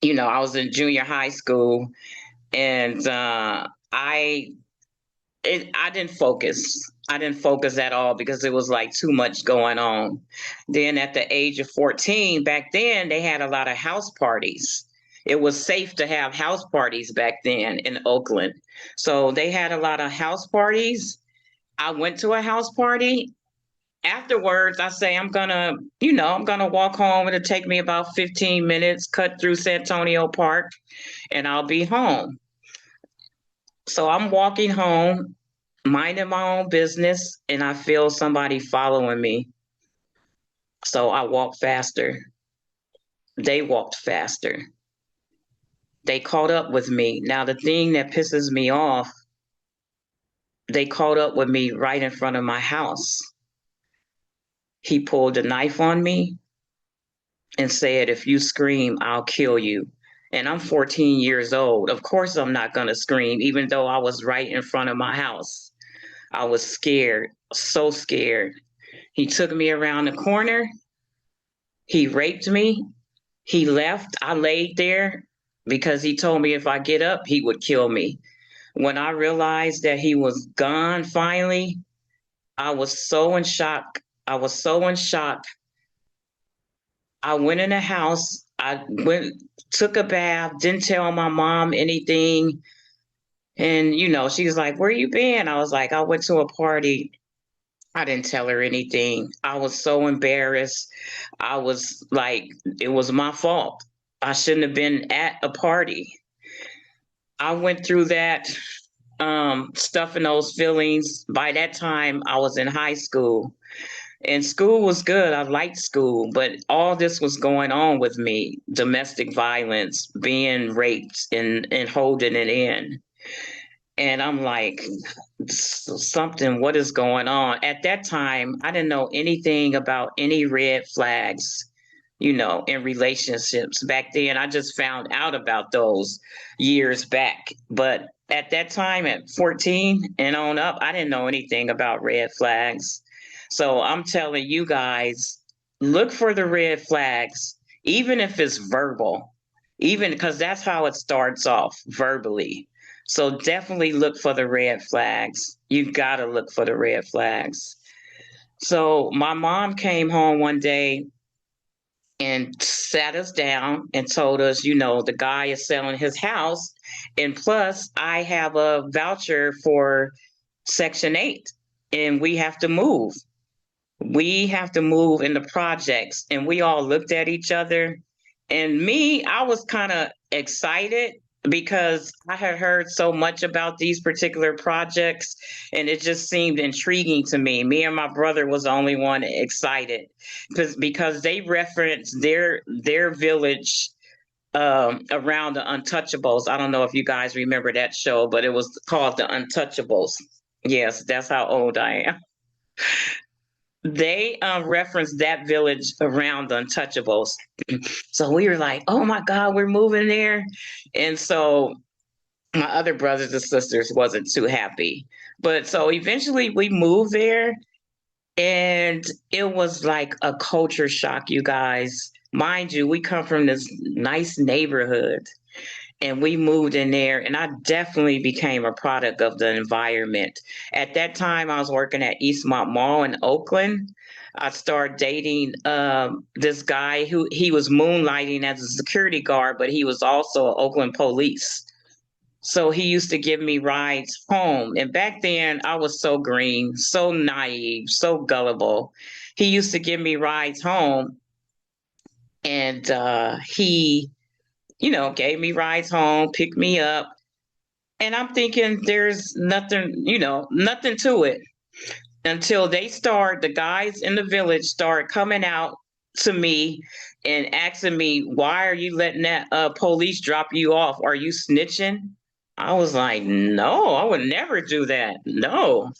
E: I was in junior high school, and I I didn't focus. I didn't focus at all because it was like too much going on. Then at the age of 14, back then they had a lot of house parties. It was safe to have house parties back then in Oakland. So they had a lot of house parties. I went to a house party. Afterwards, I say I'm gonna walk home. It'll take me about 15 minutes, cut through Santonio Park, and I'll be home. So I'm walking home, minding my own business, and I feel somebody following me. So I walk faster. They walked faster. They caught up with me. Now, the thing that pisses me off, they caught up with me right in front of my house. He pulled a knife on me and said, if you scream, I'll kill you. And I'm 14 years old. Of course, I'm not going to scream, even though I was right in front of my house. I was scared, so scared. He took me around the corner. He raped me. He left. I laid there because he told me if I get up, he would kill me. When I realized that he was gone finally, I was so in shock. I was so in shock. I went in the house. I went, took a bath, didn't tell my mom anything. And, she was like, where you been? I was like, I went to a party. I didn't tell her anything. I was so embarrassed. I was like, it was my fault. I shouldn't have been at a party. I went through that, stuffing those feelings. By that time, I was in high school. And school was good. I liked school, but all this was going on with me. Domestic violence, being raped and holding it in. And I'm like, what is going on? At that time, I didn't know anything about any red flags, in relationships. Back then, I just found out about those years back. But at that time, at 14 and on up, I didn't know anything about red flags. So I'm telling you guys, look for the red flags, even if it's verbal, even because that's how it starts off, verbally. So definitely look for the red flags. You got to look for the red flags. So my mom came home one day and sat us down and told us, the guy is selling his house. And plus, I have a voucher for Section 8 and we have to move. We have to move in the projects. And we all looked at each other. And me, I was kind of excited because I had heard so much about these particular projects and it just seemed intriguing to me. Me and my brother was the only one excited because they referenced their village around the Untouchables. I don't know if you guys remember that show, but it was called the Untouchables. Yes, that's how old I am. They referenced that village around the Untouchables. So we were like, oh my God, we're moving there. And so my other brothers and sisters wasn't too happy. But so eventually we moved there and it was like a culture shock, you guys. Mind you, we come from this nice neighborhood and we moved in there and I definitely became a product of the environment. At that time, I was working at Eastmont Mall in Oakland. I started dating this guy who he was moonlighting as a security guard, but he was also Oakland police. So he used to give me rides home. And back then I was so green, so naive, so gullible. He used to give me rides home and he gave me rides home, picked me up. And I'm thinking there's nothing, nothing to it until the guys in the village start coming out to me and asking me, why are you letting that police drop you off? Are you snitching? I was like, no, I would never do that. No.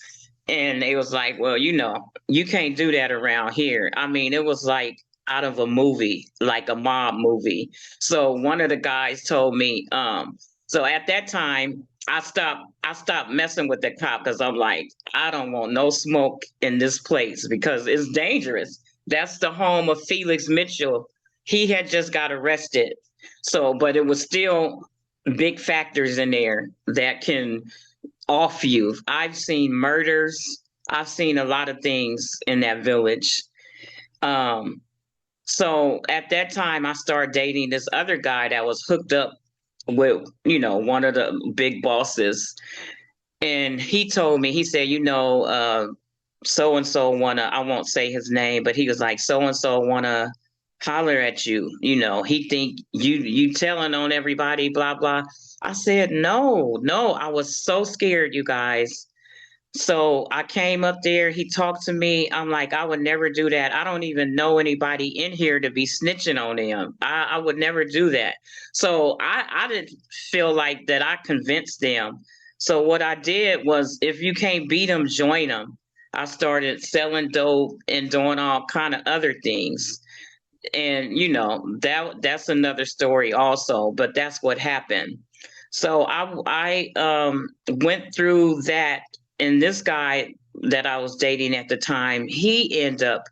E: And they was like, well, you can't do that around here. I mean, it was like out of a movie, like a mob movie. So one of the guys told me, so at that time I stopped messing with the cop because I'm like, I don't want no smoke in this place because it's dangerous. That's the home of Felix Mitchell. He had just got arrested. So, but it was still big factors in there that can off youth. I've seen murders. I've seen a lot of things in that village. Um, so at that time, I started dating this other guy that was hooked up with, one of the big bosses. And he told me, he said, so and so wanna, I won't say his name, but he was like, so and so wanna holler at you. He think you telling on everybody, blah blah. I said, no, no. I was so scared, you guys. So I came up there, he talked to me. I'm like, I would never do that. I don't even know anybody in here to be snitching on them. I would never do that. So I didn't feel like that I convinced them. So what I did was, if you can't beat them, join them. I started selling dope and doing all kind of other things. And that's another story also, but that's what happened. So I went through that, and this guy that I was dating at the time, he ended up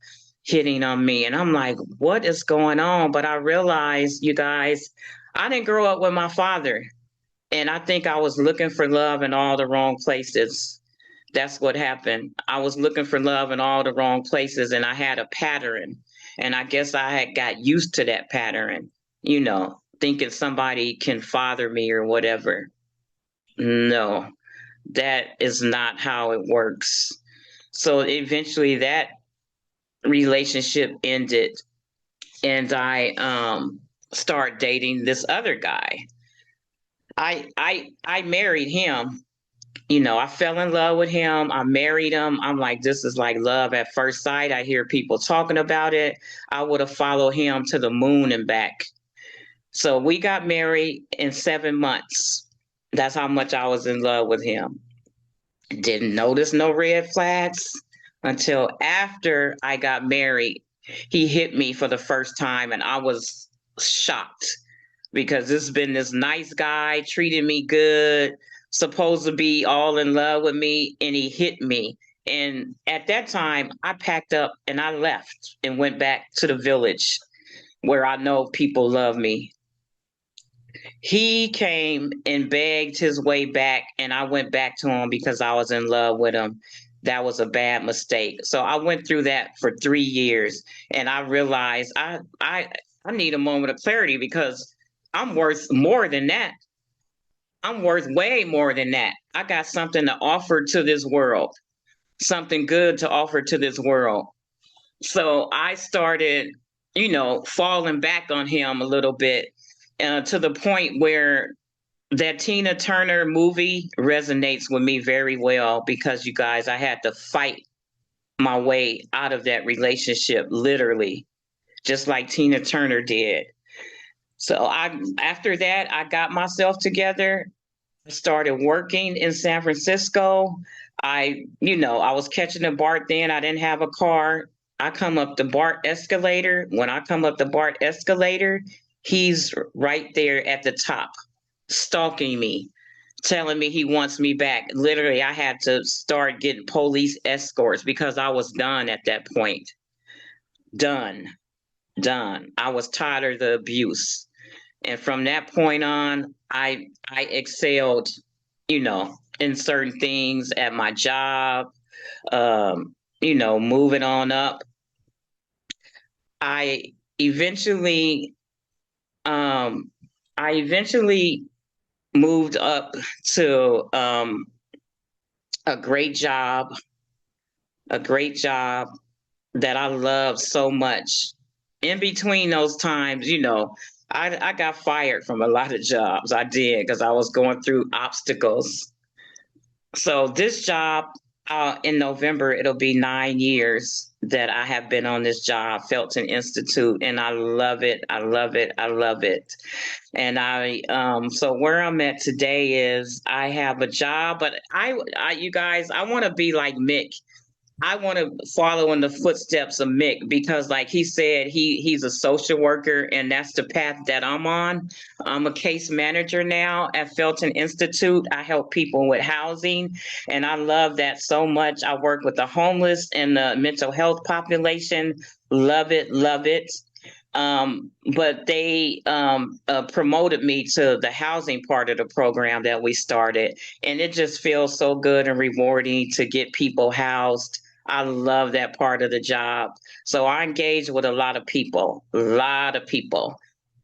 E: hitting on me, and I'm like, what is going on? But I realized, you guys, I didn't grow up with my father, and I think I was looking for love in all the wrong places. That's what happened. I was looking for love in all the wrong places, and I had a pattern, and I guess I had got used to that pattern, thinking somebody can father me or whatever. No, that is not how it works. So eventually that relationship ended, and I started dating this other guy. I married him. I fell in love with him. I married him. I'm like, this is like love at first sight. I hear people talking about it. I would have followed him to the moon and back. So we got married in 7 months. That's how much I was in love with him. Didn't notice no red flags until after I got married. He hit me for the first time, and I was shocked, because this has been this nice guy, treated me good, supposed to be all in love with me, and he hit me. And at that time, I packed up and I left and went back to the village where I know people love me. He came and begged his way back, and I went back to him because I was in love with him. That was a bad mistake. So I went through that for 3 years, and I realized I need a moment of clarity, because I'm worth more than that. I'm worth way more than that. I got something to offer to this world, something good to offer to this world. So I started, falling back on him a little bit, to the point where that Tina Turner movie resonates with me very well, because, you guys, I had to fight my way out of that relationship, literally, just like Tina Turner did. So after that, I got myself together. I started working in San Francisco. I was catching the BART then. I didn't have a car. I come up the BART escalator. When I come up the BART escalator, he's right there at the top, stalking me, telling me he wants me back. Literally, I had to start getting police escorts because I was done at that point. Done. I was tired of the abuse. And from that point on, I excelled, in certain things at my job, moving on up. I eventually moved up to a great job that I loved so much. In between those times, I got fired from a lot of jobs. I did, because I was going through obstacles. So this job, in November, it'll be 9 years that I have been on this job, Felton Institute, and I love it. I love it. I love it. And so where I'm at today is I have a job, but you guys, I want to be like Mick. I want to follow in the footsteps of Mick, because like he said, he's a social worker, and that's the path that I'm on. I'm a case manager now at Felton Institute. I help people with housing, and I love that so much. I work with the homeless and the mental health population. Love it, love it. But they promoted me to the housing part of the program that we started. And it just feels so good and rewarding to get people housed. I love that part of the job. So I engage with a lot of people, a lot of people.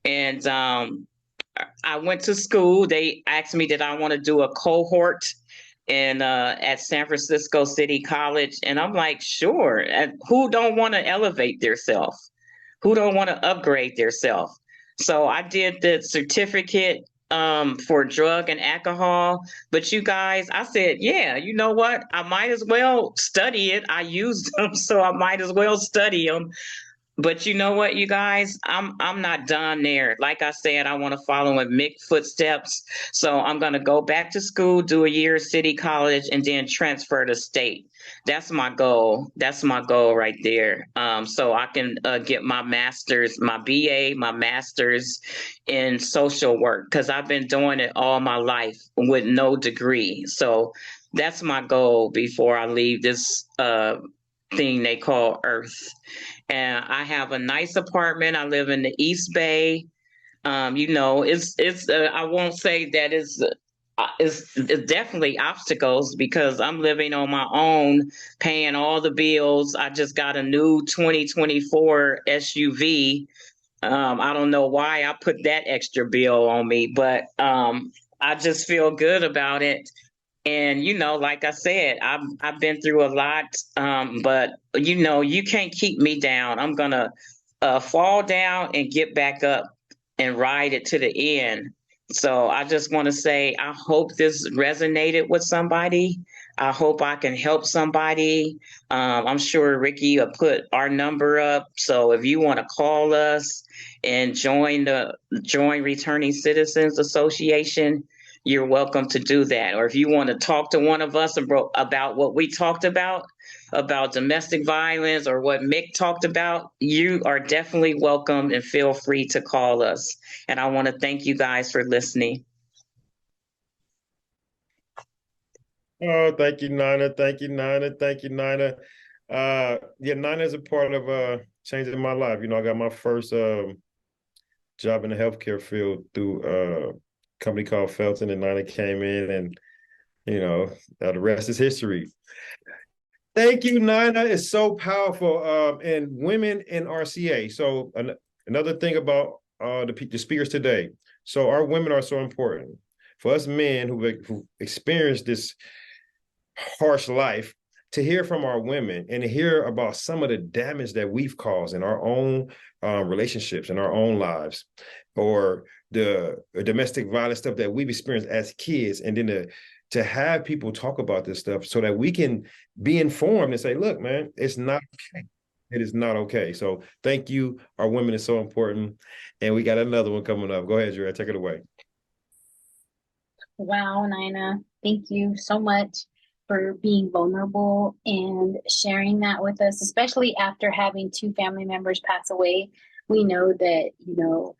E: And I went to school. They asked me, did I want to do a cohort in at San Francisco City College? And I'm like, sure. And who don't want to elevate themselves? Who don't want to upgrade themselves? So I did the certificate for drug and alcohol. But you guys, I said, yeah, you know what? I might as well study it. I used them, so I might as well study them. But you know what, you guys, I'm not done there. Like I said, I want to follow in Mick footsteps. So I'm going to go back to school, do a year at City College, and then transfer to state. That's my goal. That's my goal right there. So I can get my master's, my BA, my master's in social work, because I've been doing it all my life with no degree. So that's my goal before I leave this thing they call Earth. And I have a nice apartment. I live in the East Bay. You know, it's I won't say that it's definitely obstacles, because I'm living on my own, paying all the bills. I just got a new 2024 SUV. I don't know why I put that extra bill on me, but I just feel good about it. And you know, like I said, I've been through a lot, but you know, you can't keep me down. I'm gonna fall down and get back up and ride it to the end. So I just want to say, I hope this resonated with somebody. I hope I can help somebody. I'm sure Ricky will put our number up. So if you want to call us and join Returning Citizens Association, you're welcome to do that. Or if you want to talk to one of us about what we talked about domestic violence, or what Mick talked about, you are definitely welcome, and feel free to call us. And I want to thank you guys for listening.
D: Oh, thank you, Nina. Thank you, Nina. Thank you, Nina. Yeah, Nina is a part of changing my life. You know, I got my first job in the healthcare field through a company called Felton, and Nina came in, and you know, the rest is history. Thank you, Nina. It's so powerful. And women in RCA. So another thing about the speakers today. So our women are so important. For us men who experienced this harsh life, to hear from our women and to hear about some of the damage that we've caused in our own relationships, in our own lives, or the domestic violence stuff that we've experienced as kids, and then to have people talk about this stuff so that we can be informed and say, look, man, it's not okay. It is not okay. So thank you. Our women is so important. And we got another one coming up. Go ahead, Drea, take it away.
B: Wow, Nina, thank you so much for being vulnerable and sharing that with us, especially after having 2 family members pass away. We know that, you know,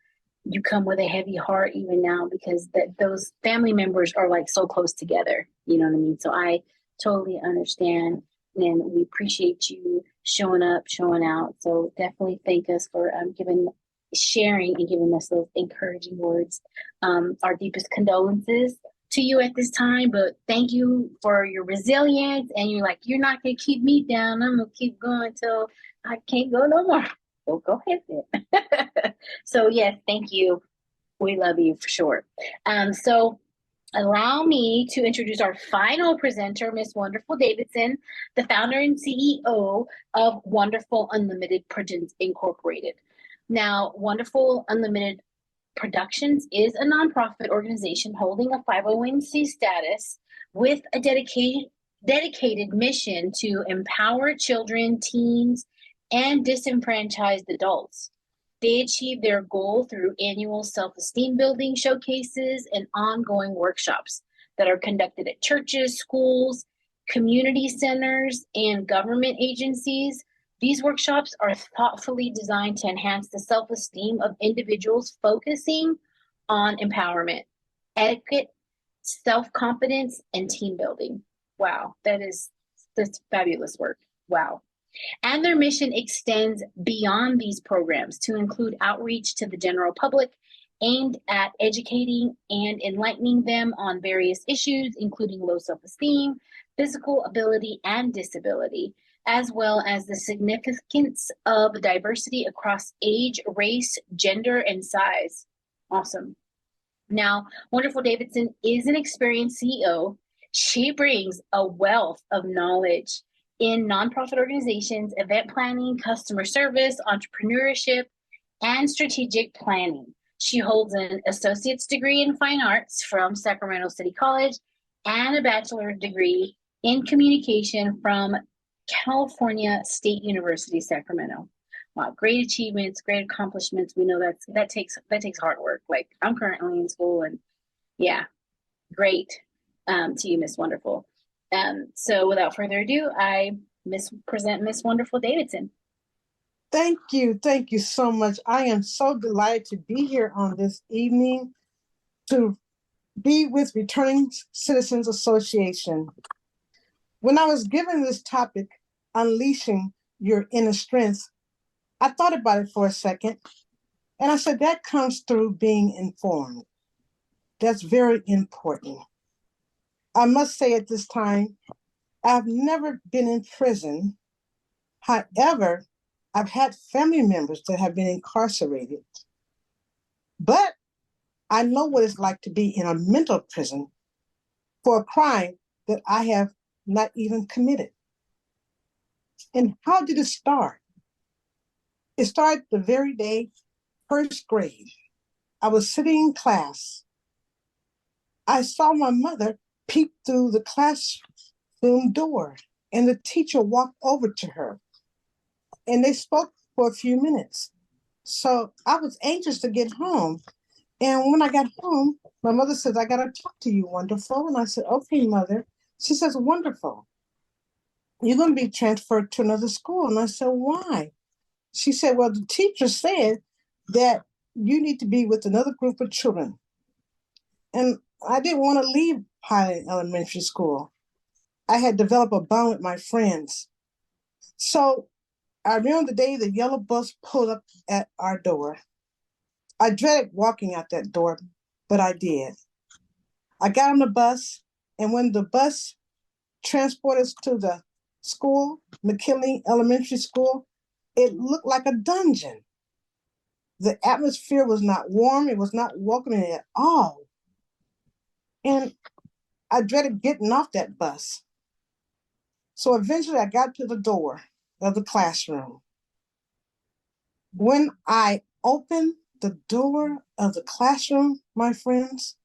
B: you come with a heavy heart even now, because those family members are like so close together. You know what I mean? So I totally understand, and we appreciate you showing up, showing out. So definitely thank us for sharing and giving us those encouraging words. Our deepest condolences to you at this time, but thank you for your resilience. And you're like, you're not gonna keep me down. I'm gonna keep going till I can't go no more. Well, go ahead then. So yes, thank you. We love you for sure. So allow me to introduce our final presenter, Miss Wonderful Davidson, the founder and CEO of Wonderful Unlimited Productions Incorporated. Now, Wonderful Unlimited Productions is a nonprofit organization holding a 501c status with a dedicated mission to empower children, teens, and disenfranchised adults. They achieve their goal through annual self-esteem building showcases and ongoing workshops that are conducted at churches, schools, community centers, and government agencies. These workshops are thoughtfully designed to enhance the self-esteem of individuals, focusing on empowerment, etiquette, self-confidence, and team building. Wow, that's fabulous work. Wow. And their mission extends beyond these programs to include outreach to the general public aimed at educating and enlightening them on various issues, including low self-esteem, physical ability, and disability, as well as the significance of diversity across age, race, gender, and size. Awesome. Now, Wonderful Davidson is an experienced CEO. She brings a wealth of knowledge in nonprofit organizations, event planning, customer service, entrepreneurship, and strategic planning. She holds an associate's degree in fine arts from Sacramento City College and a bachelor's degree in communication from California State University, Sacramento. Wow, great achievements, great accomplishments. We know that takes hard work. Like, I'm currently in school, and yeah, great to you, Miss Wonderful. So without further ado, I present Miss Wonderful Davidson.
F: Thank you so much. I am so delighted to be here on this evening to be with Returning Citizens Association. When I was given this topic, unleashing your inner strength, I thought about it for a second, and I said that comes through being informed. That's very important. I must say at this time, I've never been in prison. However, I've had family members that have been incarcerated. But I know what it's like to be in a mental prison for a crime that I have not even committed. And how did it start? It started the very day, first grade. I was sitting in class. I saw my mother peep through the classroom door, and the teacher walked over to her, and they spoke for a few minutes. So I was anxious to get home. And when I got home, my mother says, "I got to talk to you, Wonderful." And I said, "Okay, Mother." She says, "Wonderful, you're going to be transferred to another school." And I said, "Why?" She said, "Well, the teacher said that you need to be with another group of children." And I didn't want to leave Highland Elementary School. I had developed a bond with my friends. So I remember the day the yellow bus pulled up at our door. I dreaded walking out that door, but I did. I got on the bus, and when the bus transported us to the school, McKinley Elementary School, it looked like a dungeon. The atmosphere was not warm. It was not welcoming at all. And I dreaded getting off that bus. So eventually I got to the door of the classroom. When I opened the door of the classroom, my friends,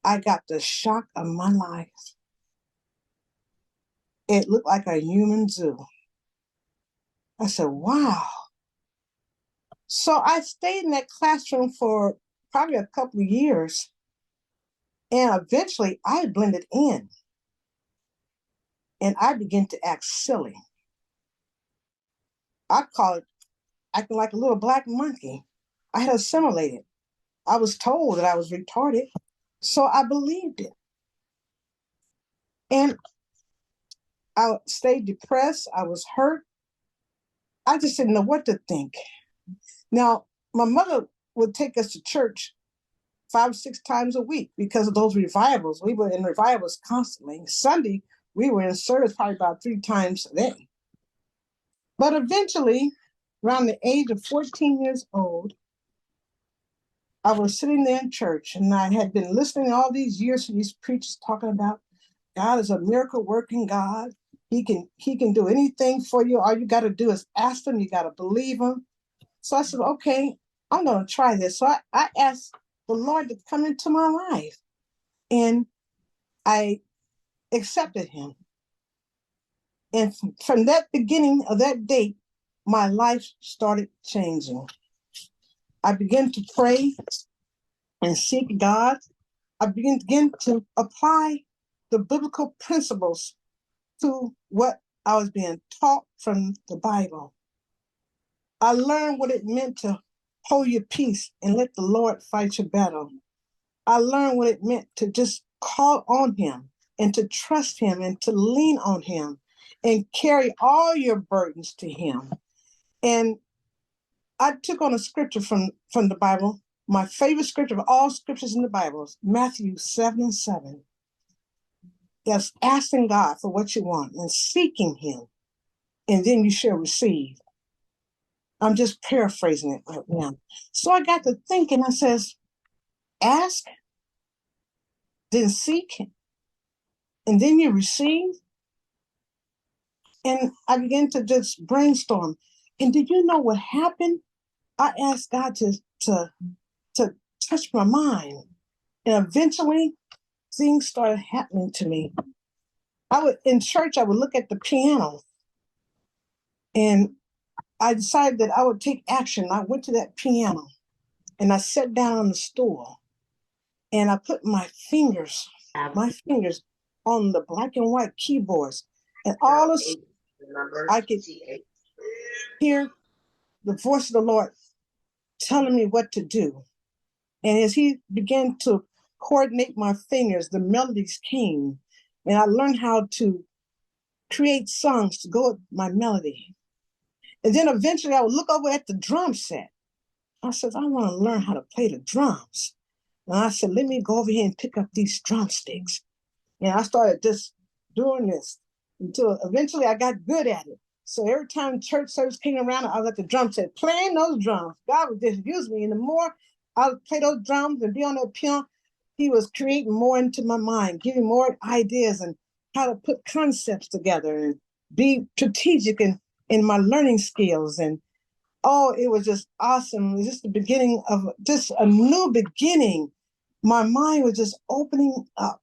F: I got the shock of my life. It looked like a human zoo. I said, wow. So I stayed in that classroom for probably a couple of years. And eventually I blended in. And I began to act silly. I call it acting like a little black monkey. I had assimilated. I was told that I was retarded, so I believed it. And I stayed depressed. I was hurt. I just didn't know what to think. Now, my mother would take us to church 5 or 6 times a week because of those revivals. We were in revivals constantly. Sunday, we were in service probably about 3 times a day. But eventually, around the age of 14 years old, I was sitting there in church, and I had been listening all these years to these preachers talking about God is a miracle working God. He can do anything for you. All you got to do is ask him. You got to believe him. So I said, okay, I'm going to try this. So I asked the Lord to come into my life, and I accepted him. And from that beginning of that date, my life started changing. I began to pray and seek God. I began to apply the biblical principles to what I was being taught from the Bible. I learned what it meant to hold your peace and let the Lord fight your battle. I learned what it meant to just call on him and to trust him and to lean on him and carry all your burdens to him. And I took on a scripture from the Bible. My favorite scripture of all scriptures in the Bible is Matthew 7:7. That's asking God for what you want and seeking him, and then you shall receive. I'm just paraphrasing it right now. So I got to thinking, I says, ask, then seek, and then you receive. And I began to just brainstorm. And did you know what happened? I asked God to touch my mind. And eventually things started happening to me. In church, I would look at the piano, and I decided that I would take action. I went to that piano and I sat down on the stool, and I put my fingers on the black and white keyboards, and all of a sudden I could hear the voice of the Lord telling me what to do. And as he began to coordinate my fingers, the melodies came, and I learned how to create songs to go with my melody. And then eventually I would look over at the drum set. I said, I want to learn how to play the drums. And I said, let me go over here and pick up these drumsticks. And I started just doing this until eventually I got good at it. So every time church service came around, I was at the drum set playing those drums. God would just use me. And the more I would play those drums and be on that piano, he was creating more into my mind, giving more ideas and how to put concepts together and be strategic in my learning skills. And oh, it was just awesome. It was just the beginning of just a new beginning. My mind was just opening up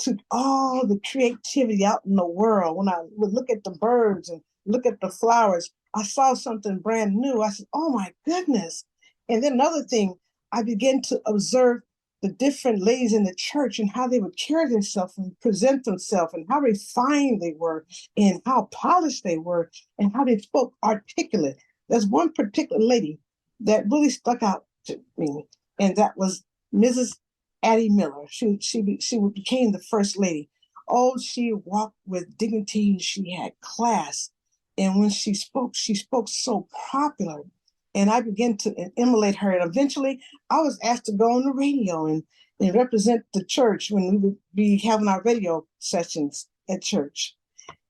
F: to all the creativity out in the world. When I would look at the birds and look at the flowers, I saw something brand new. I said, oh my goodness. And then another thing, I began to observe the different ladies in the church and how they would carry themselves and present themselves and how refined they were and how polished they were and how they spoke articulate. There's one particular lady that really stuck out to me, and that was Mrs. Addie Miller. She became the first lady. Oh, she walked with dignity. She had class. And when she spoke so popular. And I began to emulate her. And eventually I was asked to go on the radio and represent the church when we would be having our radio sessions at church.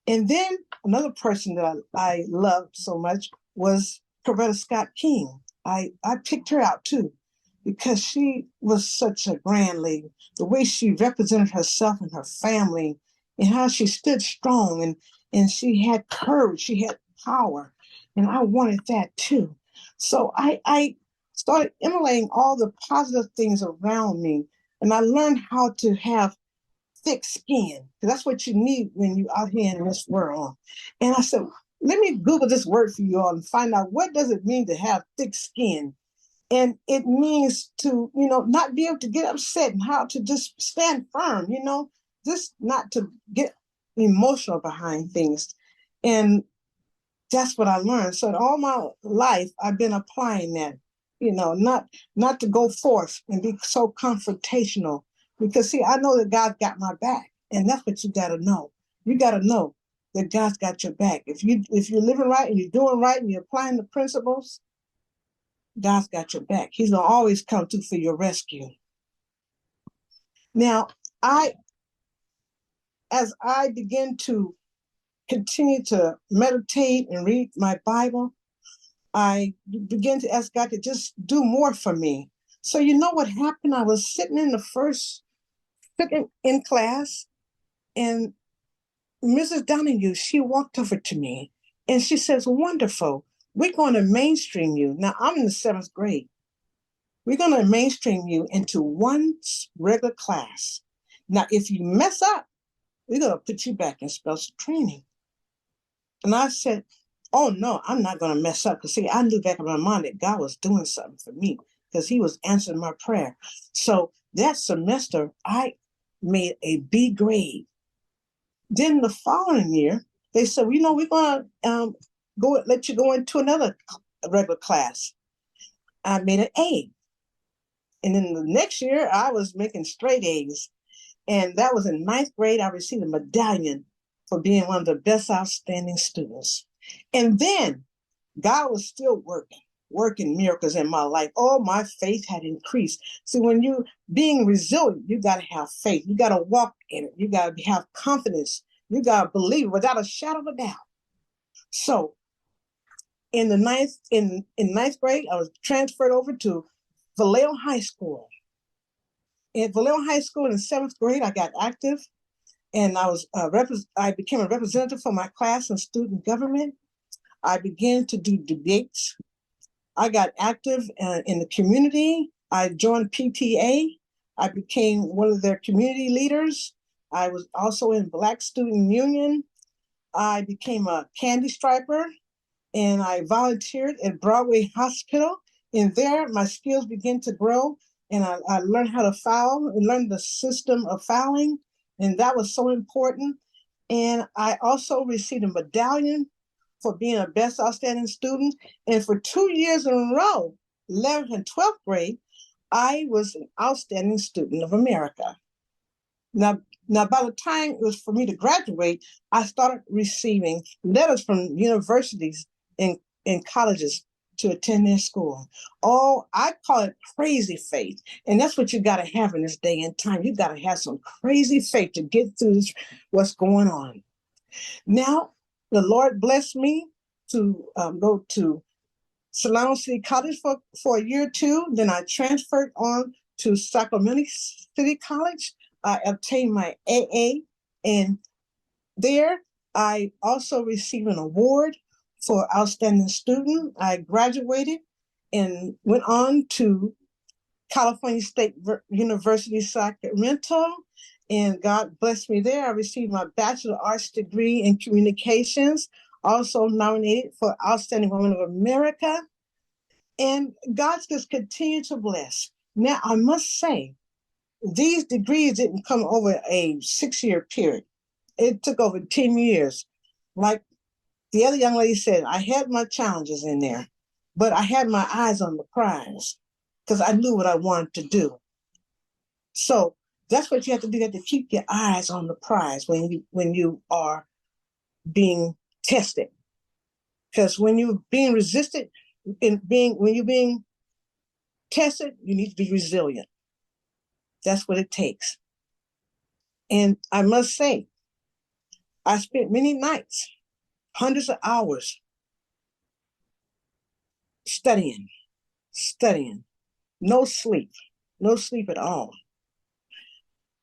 F: And then another person that I loved so much was Coretta Scott King. I picked her out too, because she was such a grand lady. The way she represented herself and her family and how she stood strong and she had courage, she had power. And I wanted that too. So I started emulating all the positive things around me. And I learned how to have thick skin, because that's what you need when you're out here in this world. And I said, let me Google this word for you all and find out what does it mean to have thick skin. And it means to, not be able to get upset and how to just stand firm, just not to get emotional behind things. And that's what I learned. So all my life, I've been applying that, not to go forth and be so confrontational. Because see, I know that God's got my back. And that's what you got to know. You got to know that God's got your back. If you're living right and you're doing right and you're applying the principles, God's got your back. He's going to always come through for your rescue. Now, as I begin to continue to meditate and read my Bible, I began to ask God to just do more for me. So you know what happened? I was sitting in class, and Mrs. Donahue, she walked over to me and she says, wonderful, we're going to mainstream you. Now, I'm in the 7th grade. We're going to mainstream you into one regular class. Now, if you mess up, we're going to put you back in special training. And I said, oh, no, I'm not going to mess up. Because, see, I knew back in my mind that God was doing something for me because he was answering my prayer. So that semester, I made a B grade. Then the following year, they said, we're going to let you go into another regular class. I made an A. And then the next year, I was making straight A's. And that was in 9th grade. I received a medallion for being one of the best outstanding students. And then God was still working miracles in my life. Oh, my faith had increased. See, when you being resilient, you got to have faith. You got to walk in it. You got to have confidence. You got to believe without a shadow of a doubt. So in ninth grade, I was transferred over to Vallejo High School. In Vallejo High School in 7th grade, I got active, and I became a representative for my class in student government. I began to do debates. I got active in the community. I joined PTA. I became one of their community leaders. I was also in Black Student Union. I became a candy striper, and I volunteered at Broadway Hospital. And there, my skills began to grow, and I learned how to foul and learned the system of fouling, and that was so important. And I also received a medallion for being a best outstanding student. And for 2 years in a row, 11th and 12th grade, I was an outstanding student of America. Now, by the time it was for me to graduate, I started receiving letters from universities and colleges to attend their school. Oh, I call it crazy faith. And that's what you got to have in this day and time. You got to have some crazy faith to get through what's going on. Now, the Lord blessed me to go to Solano City College for a year or two. Then I transferred on to Sacramento City College. I obtained my AA, and there I also received an award for outstanding student. I graduated and went on to California State University, Sacramento, and God blessed me there. I received my Bachelor of Arts degree in communications, also nominated for Outstanding Woman of America. And God's just continued to bless. Now, I must say, these degrees didn't come over a 6-year period. It took over 10 years. Like the other young lady said, I had my challenges in there, but I had my eyes on the prize because I knew what I wanted to do. So that's what you have to do. You have to keep your eyes on the prize when you are being tested. Because when you're being resisted, when you're being tested, you need to be resilient. That's what it takes. And I must say, I spent many nights, hundreds of hours studying, no sleep at all.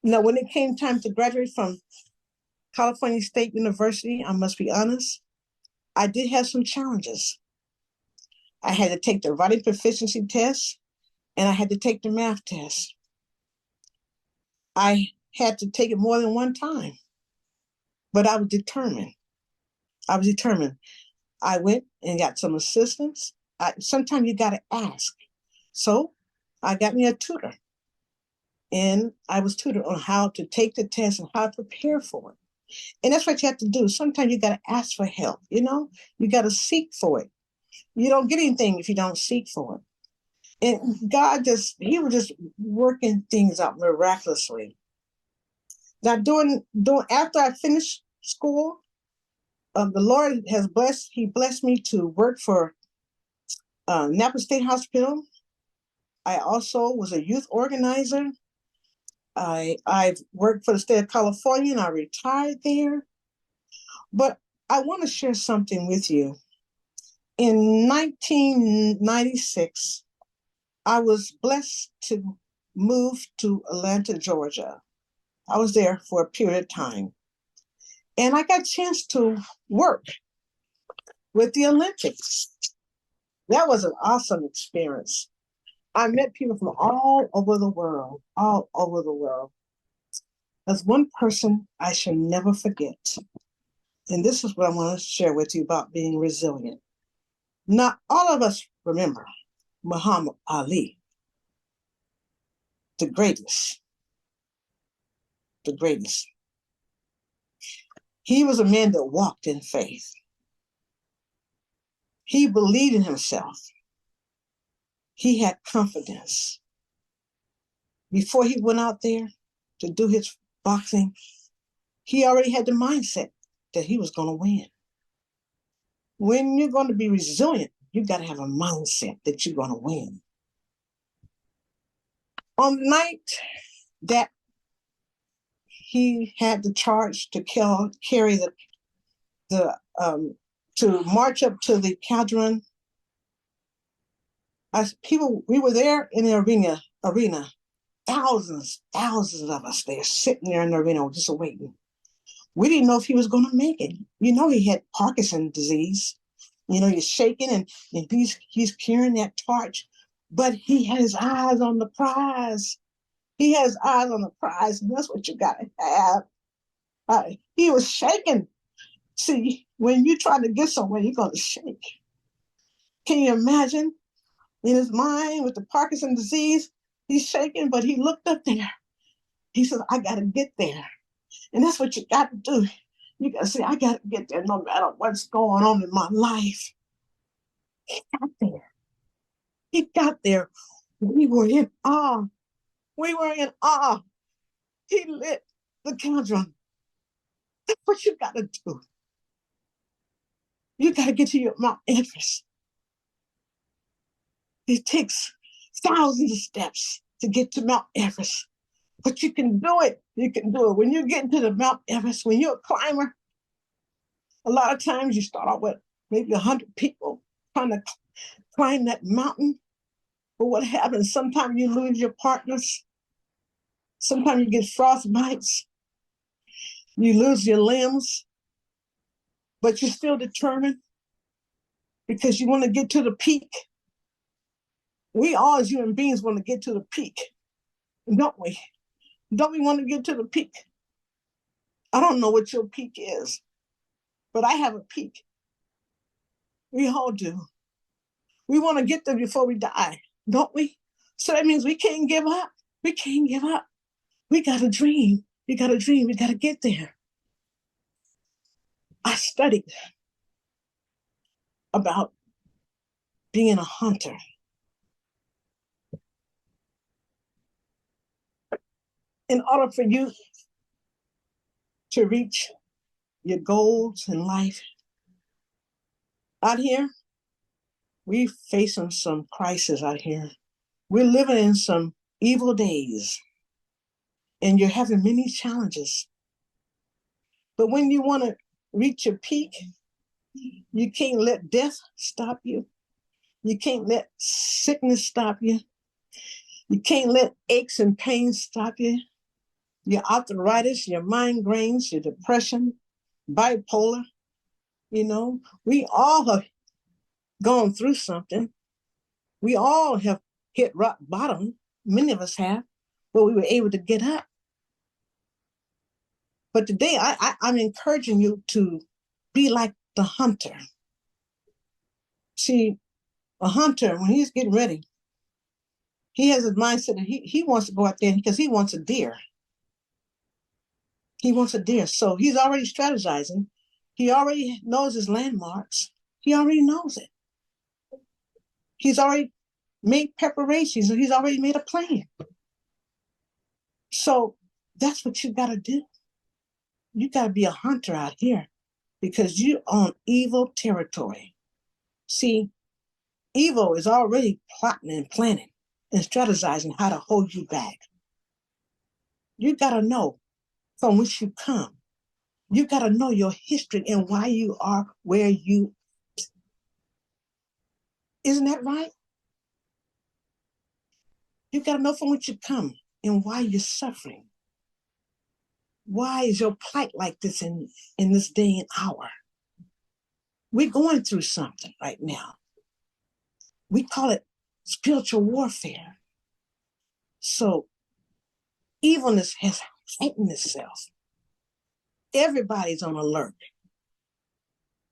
F: Now, when it came time to graduate from California State University, I must be honest, I did have some challenges. I had to take the writing proficiency test, and I had to take the math test. I had to take it more than one time, but I was determined. I went and got some assistance. Sometimes you got to ask. So I got me a tutor, and I was tutored on how to take the test and how to prepare for it. And that's what you have to do. Sometimes you got to ask for help, you got to seek for it. You don't get anything if you don't seek for it. And God he was just working things out miraculously. Now, after I finished school, the Lord He blessed me to work for Napa State Hospital. I also was a youth organizer. I've worked for the state of California, and I retired there. But I want to share something with you. In 1996, I was blessed to move to Atlanta, Georgia. I was there for a period of time. And I got a chance to work with the Olympics. That was an awesome experience. I met people from all over the world. There's one person I shall never forget. And this is what I want to share with you about being resilient. Not all of us remember Muhammad Ali, the greatest. He was a man that walked in faith. He believed in himself. He had confidence. Before he went out there to do his boxing, he already had the mindset that he was going to win. When you're going to be resilient, you got to have a mindset that you're going to win. On the night that he had the charge to carry to march up to the Caldron, we were there in the arena, thousands of us there sitting there in the arena just waiting. We didn't know if he was going to make it. You know, he had Parkinson's disease. You know, he's shaking and he's carrying that torch, but he had his eyes on the prize. He has eyes on the prize, and that's what you got to have. He was shaking. See, when you try to get somewhere, you're going to shake. Can you imagine? In his mind with the Parkinson's disease, he's shaking, but he looked up there. He said, I got to get there. And that's what you got to do. You got to say, I got to get there no matter what's going on in my life. He got there. He got there. We were in awe. We were in awe. He lit the cauldron. That's what you got to do. You got to get to your Mount Everest. It takes thousands of steps to get to Mount Everest, but you can do it. You can do it. When you get into the Mount Everest, when you're a climber, a lot of times you start out with maybe 100 people trying to climb that mountain. But what happens? Sometimes you lose your partners. Sometimes you get frostbites. You lose your limbs, but you're still determined because you want to get to the peak. We all as human beings want to get to the peak, don't we? Don't we want to get to the peak? I don't know what your peak is, but I have a peak. We all do. We want to get there before we die, don't we? So that means we can't give up. We can't give up. We got to dream. We got to dream. We got to get there. I studied about being a hunter. In order for you to reach your goals in life, out here, we're facing some crisis out here. We're living in some evil days, and you're having many challenges. But when you want to reach your peak, you can't let death stop you. You can't let sickness stop you. You can't let aches and pains stop you. Your arthritis, your migraines, your depression, bipolar, you know, we all have gone through something. We all have hit rock bottom. Many of us have, but we were able to get up. But today, I'm encouraging you to be like the hunter. See, a hunter, when he's getting ready, he has a mindset that he wants to go out there because he wants a deer. He wants a deer. So he's already strategizing. He already knows his landmarks. He already knows it. He's already made preparations and he's already made a plan. So that's what you got to do. You got to be a hunter out here because you're on evil territory. See, evil is already plotting and planning and strategizing how to hold you back. You got to know from which you come. You got to know your history and why you are where you are. Isn't that right? You got to know from which you come and why you're suffering. Why is your plight like this in this day and hour? We're going through something right now. We call it spiritual warfare. So evilness has heightened itself. Everybody's on alert.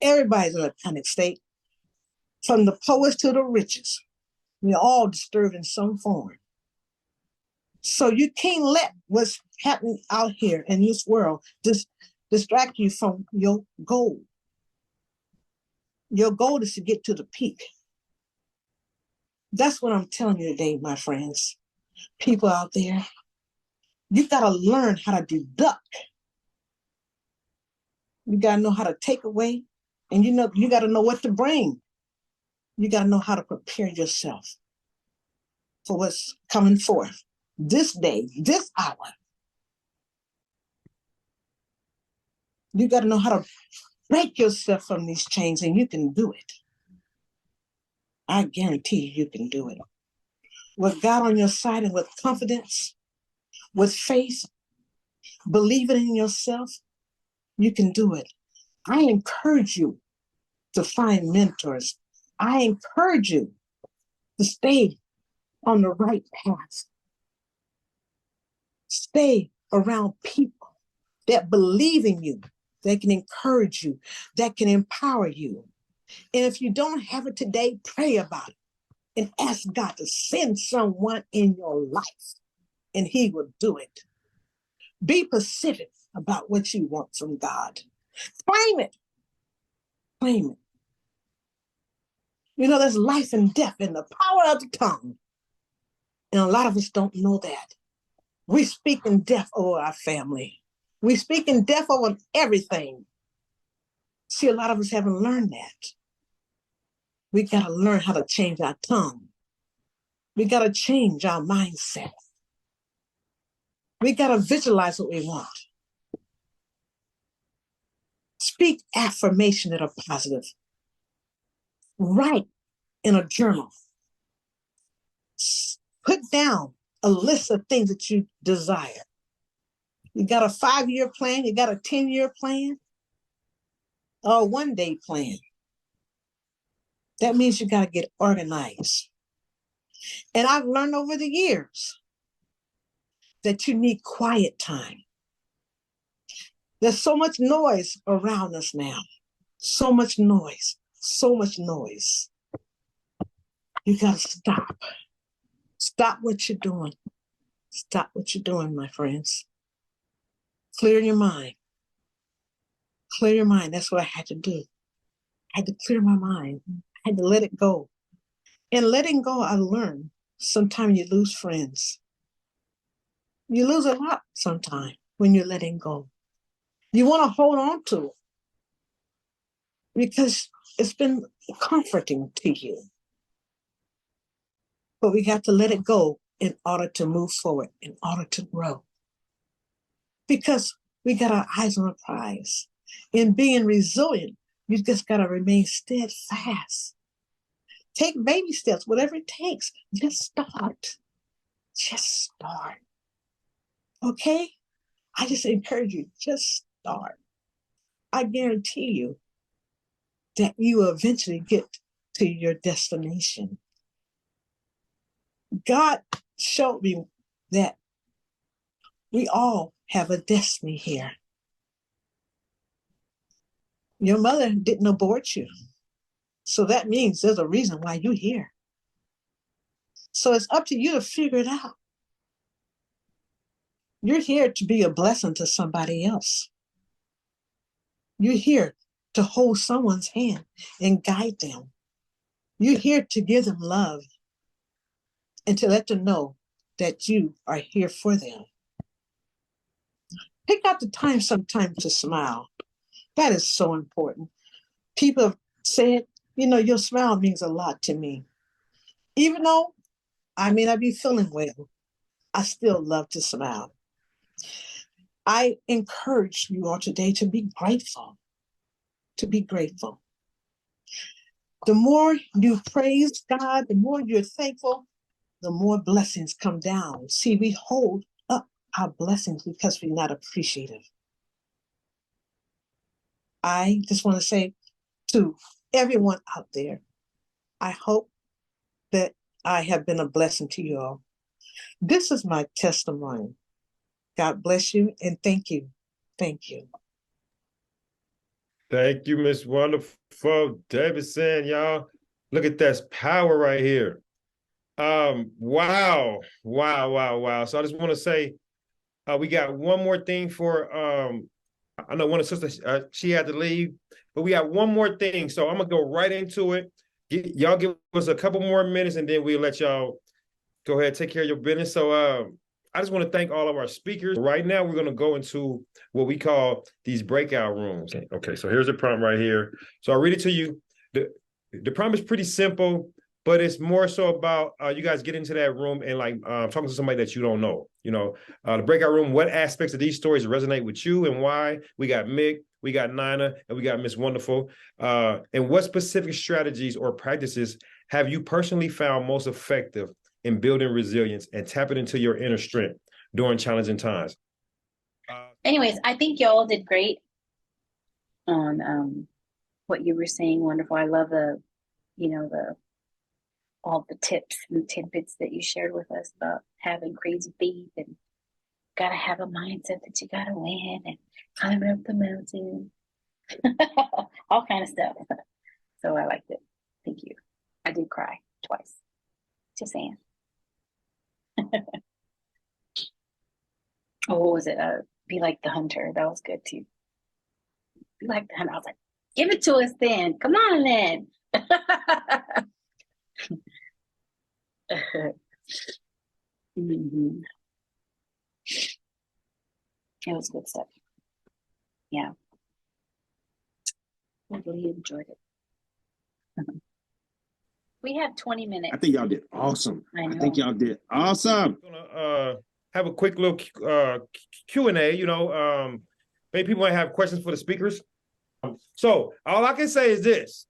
F: Everybody's in a panic state. From the poorest to the richest. We're all disturbed in some form. So you can't let what's happening out here in this world just distract you from your goal. Your goal is to get to the peak. That's what I'm telling you today, my friends. People out there, you got to learn how to deduct You got to know how to take away, and you got to know what to bring. You got to know how to prepare yourself for what's coming forth this day, this hour. You got to know how to break yourself from these chains, and you can do it. I guarantee you can do it. With God on your side and with confidence, with faith, believing in yourself, you can do it. I encourage you to find mentors. I encourage you to stay on the right path. Stay around people that believe in you, that can encourage you, that can empower you. And if you don't have it today, pray about it and ask God to send someone in your life, and He will do it. Be specific about what you want from God. Claim it. Claim it. You know, there's life and death in the power of the tongue. And a lot of us don't know that. We speak in death over our family. We speak in death over everything. See, a lot of us haven't learned that. We got to learn how to change our tongue. We got to change our mindset. We got to visualize what we want. Speak affirmation that are positive. Write in a journal. Put down a list of things that you desire. You got a 5-year plan, you got a 10-year plan, or a one-day plan. That means you got to get organized. And I've learned over the years that you need quiet time. There's so much noise around us now. So much noise. So much noise. You got to stop. Stop what you're doing. Stop what you're doing, my friends. Clear your mind. Clear your mind. That's what I had to do. I had to clear my mind. I had to let it go. And letting go, I learned sometimes you lose friends. You lose a lot sometimes when you're letting go. You want to hold on to it because it's been comforting to you. But we have to let it go in order to move forward, in order to grow. Because we got our eyes on the prize. In being resilient, you just got to remain steadfast. Take baby steps, whatever it takes. Just start. Just start. Okay? I just encourage you, just start. I guarantee you that you will eventually get to your destination. God showed me that we all have a destiny here. Your mother didn't abort you. So that means there's a reason why you're here. So it's up to you to figure it out. You're here to be a blessing to somebody else. You're here to hold someone's hand and guide them. You're here to give them love and to let them know that you are here for them. Pick out the time sometime to smile. That is so important. People have said, you know, your smile means a lot to me. Even though I may not be feeling well, I still love to smile. I encourage you all today to be grateful, to be grateful. The more you praise God, the more you're thankful, the more blessings come down. See, we hold up our blessings because we're not appreciative. I just want to say to everyone out there, I hope that I have been a blessing to you all. This is my testimony. God bless you and thank you. Thank you.
D: Thank you, Miss Wonderful Davidson, y'all. Look at that power right here. Wow. So I just want to say, we got one more thing for, I know one of the sisters, she had to leave, but we got one more thing. So I'm going to go right into it. Y'all give us a couple more minutes and then we'll let y'all go ahead and take care of your business. So I just want to thank all of our speakers. Right now, we're going to go into what we call these breakout rooms. Okay, so here's the prompt right here. So I'll read it to you. The prompt is pretty simple, but it's more so about you guys get into that room and like talking to somebody that you don't know. You know, the breakout room, what aspects of these stories resonate with you and why? We got Mick, we got Nina, and we got Miss Wonderful. And what specific strategies or practices have you personally found most effective in building resilience and tapping into your inner strength during challenging times?
B: Anyways, I think y'all did great on what you were saying. Wonderful. I love all the tips and tidbits that you shared with us about having crazy faith and gotta have a mindset that you gotta win and climbing up the mountain, all kind of stuff. So I liked it. Thank you. I did cry twice. Just saying. Oh, what was it? Be like the hunter. That was good too. Be like the hunter. I was like, give it to us then. Come on then. Mm-hmm. It was good stuff. Yeah. I really enjoyed it. We have 20 minutes.
G: I think y'all did awesome.
B: I
G: think y'all did awesome.
D: I'm gonna have a quick little Q&A. You know, maybe people might have questions for the speakers. So all I can say is this.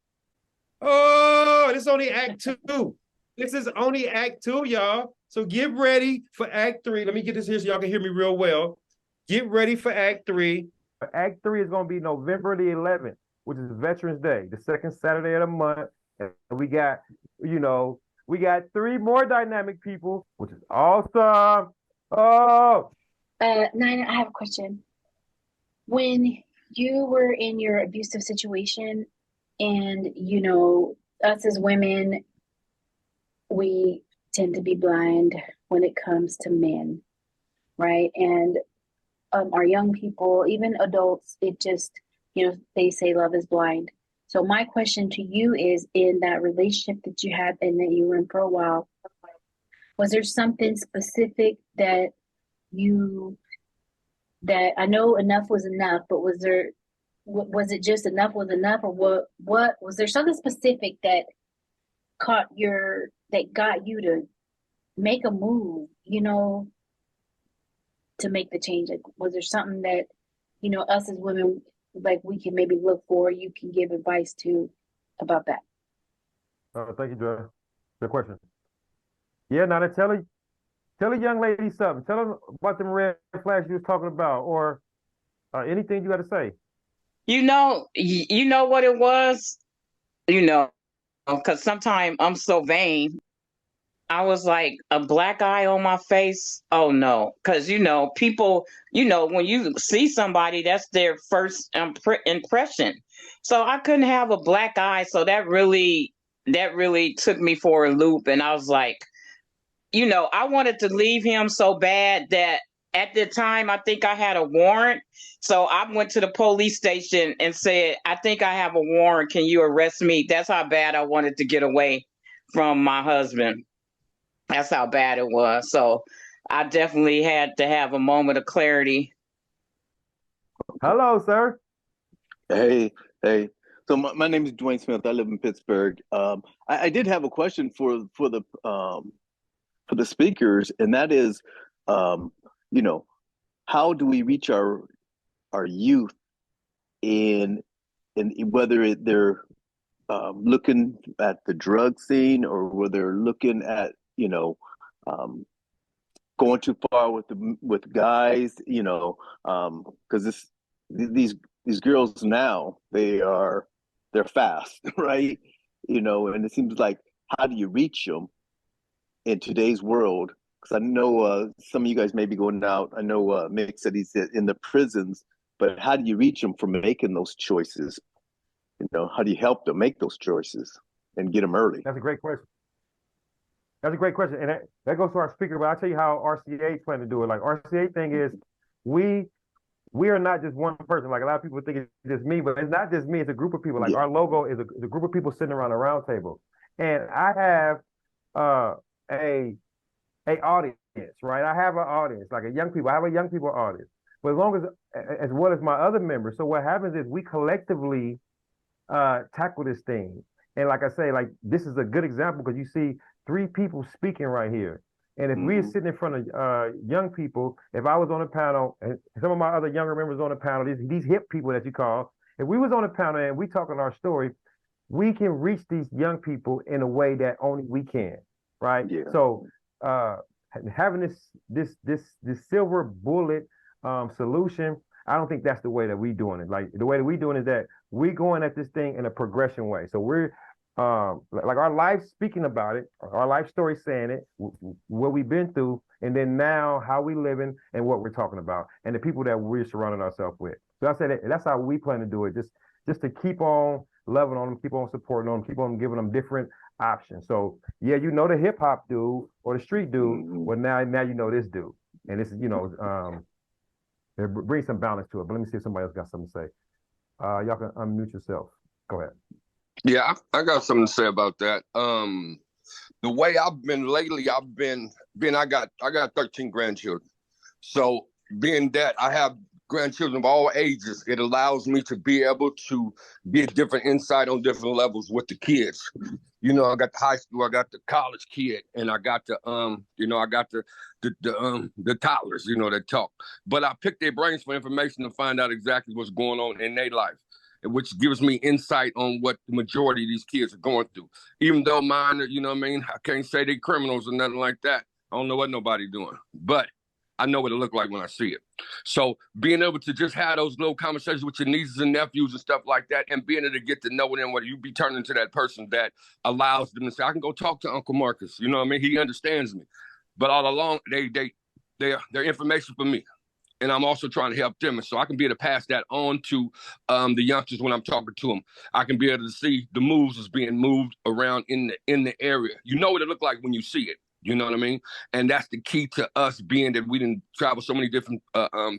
D: Oh, this is only Act 2. This is only Act 2, y'all. So get ready for Act 3. Let me get this here so y'all can hear me real well. Get ready for Act 3.
A: Act 3 is going to be November the 11th, which is Veterans Day, the second Saturday of the month. And we got, we got 3 more dynamic people, which is awesome. Oh,
B: Nina, I have a question. When you were in your abusive situation and, us as women, we tend to be blind when it comes to men, right? And our young people, even adults, it just, they say love is blind. So my question to you is, in that relationship that you had and that you were in for a while, was there something specific that I know enough was enough, but was it just enough was enough, or what was there something specific that got you to make a move, to make the change? Like, was there something that, us as women, like, we can maybe look for, you can give advice to about that?
A: thank you, Joy. Good question. Yeah, now to tell a young lady something. Tell them about them red flags you was talking about, or anything you got to say.
E: You know what it was? Because sometimes I'm so vain. I was like, a black eye on my face? Oh no. Because, people, when you see somebody, that's their first impression. So I couldn't have a black eye. So that really took me for a loop. And I was like, I wanted to leave him so bad that at the time, I think I had a warrant. So I went to the police station and said, I think I have a warrant. Can you arrest me? That's how bad I wanted to get away from my husband. That's how bad it was. So I definitely had to have a moment of clarity.
A: Hello, sir.
H: Hey. So my name is Dwayne Smith. I live in Pittsburgh. I did have a question for the speakers, and that is, how do we reach our youth in whether they're looking at the drug scene, or whether they're looking at going too far with guys, because these girls now, they're fast, right? And it seems like, how do you reach them in today's world? Because I know some of you guys may be going out. I know Mick said he's in the prisons, but how do you reach them from making those choices? How do you help them make those choices and get them early?
A: That's a great question. And that goes to our speaker, but I'll tell you how RCA plan to do it. Like, RCA thing is, we are not just one person. Like, a lot of people think it's just me, but it's not just me. It's a group of people. Like, our logo is a group of people sitting around a round table. And I have a audience. right? I have an audience, like a young people. I have a young people audience. But as well as my other members. So what happens is we collectively tackle this thing. And like I say, like this is a good example because you see three people speaking right here. And if we're sitting in front of young people, if I was on a panel, and some of my other younger members on the panel, these hip people that you call, if we was on a panel and we talking our story, we can reach these young people in a way that only we can, right?
H: Yeah.
A: So having this silver bullet solution, I don't think that's the way that we doing it. Like the way that we doing is that we going at this thing in a progression way. So we're like our life speaking about it, our life story saying it, what we've been through, and then now how we living and what we're talking about, and the people that we're surrounding ourselves with. So I said that's how we plan to do it. Just to keep on loving on them, keep on supporting them, keep on giving them different options. So yeah, you know the hip hop dude or the street dude. Well, now you know this dude, and this is it brings some balance to it. But let me see if somebody else got something to say. Y'all can unmute yourself. Go ahead.
I: Yeah, I got something to say about that. The way I've been lately, I got 13 grandchildren. So being that I have grandchildren of all ages, it allows me to be able to get different insight on different levels with the kids. You know, I got the high school, I got the college kid, and I got the the toddlers, that talk. But I pick their brains for information to find out exactly what's going on in their life, which gives me insight on what the majority of these kids are going through. Even though mine are, I can't say they criminals or nothing like that. I don't know what nobody doing, but I know what it look like when I see it. So being able to just have those little conversations with your nieces and nephews and stuff like that, and being able to get to know them, whether you be turning into that person that allows them to say, I can go talk to Uncle Marcus. You know what I mean? He understands me. But all along, they're information for me. And I'm also trying to help them. And so I can be able to pass that on to the youngsters when I'm talking to them. I can be able to see the moves that's being moved around in the area. You know what it look like when you see it. You know what I mean? And that's the key to us being that we didn't travel so many different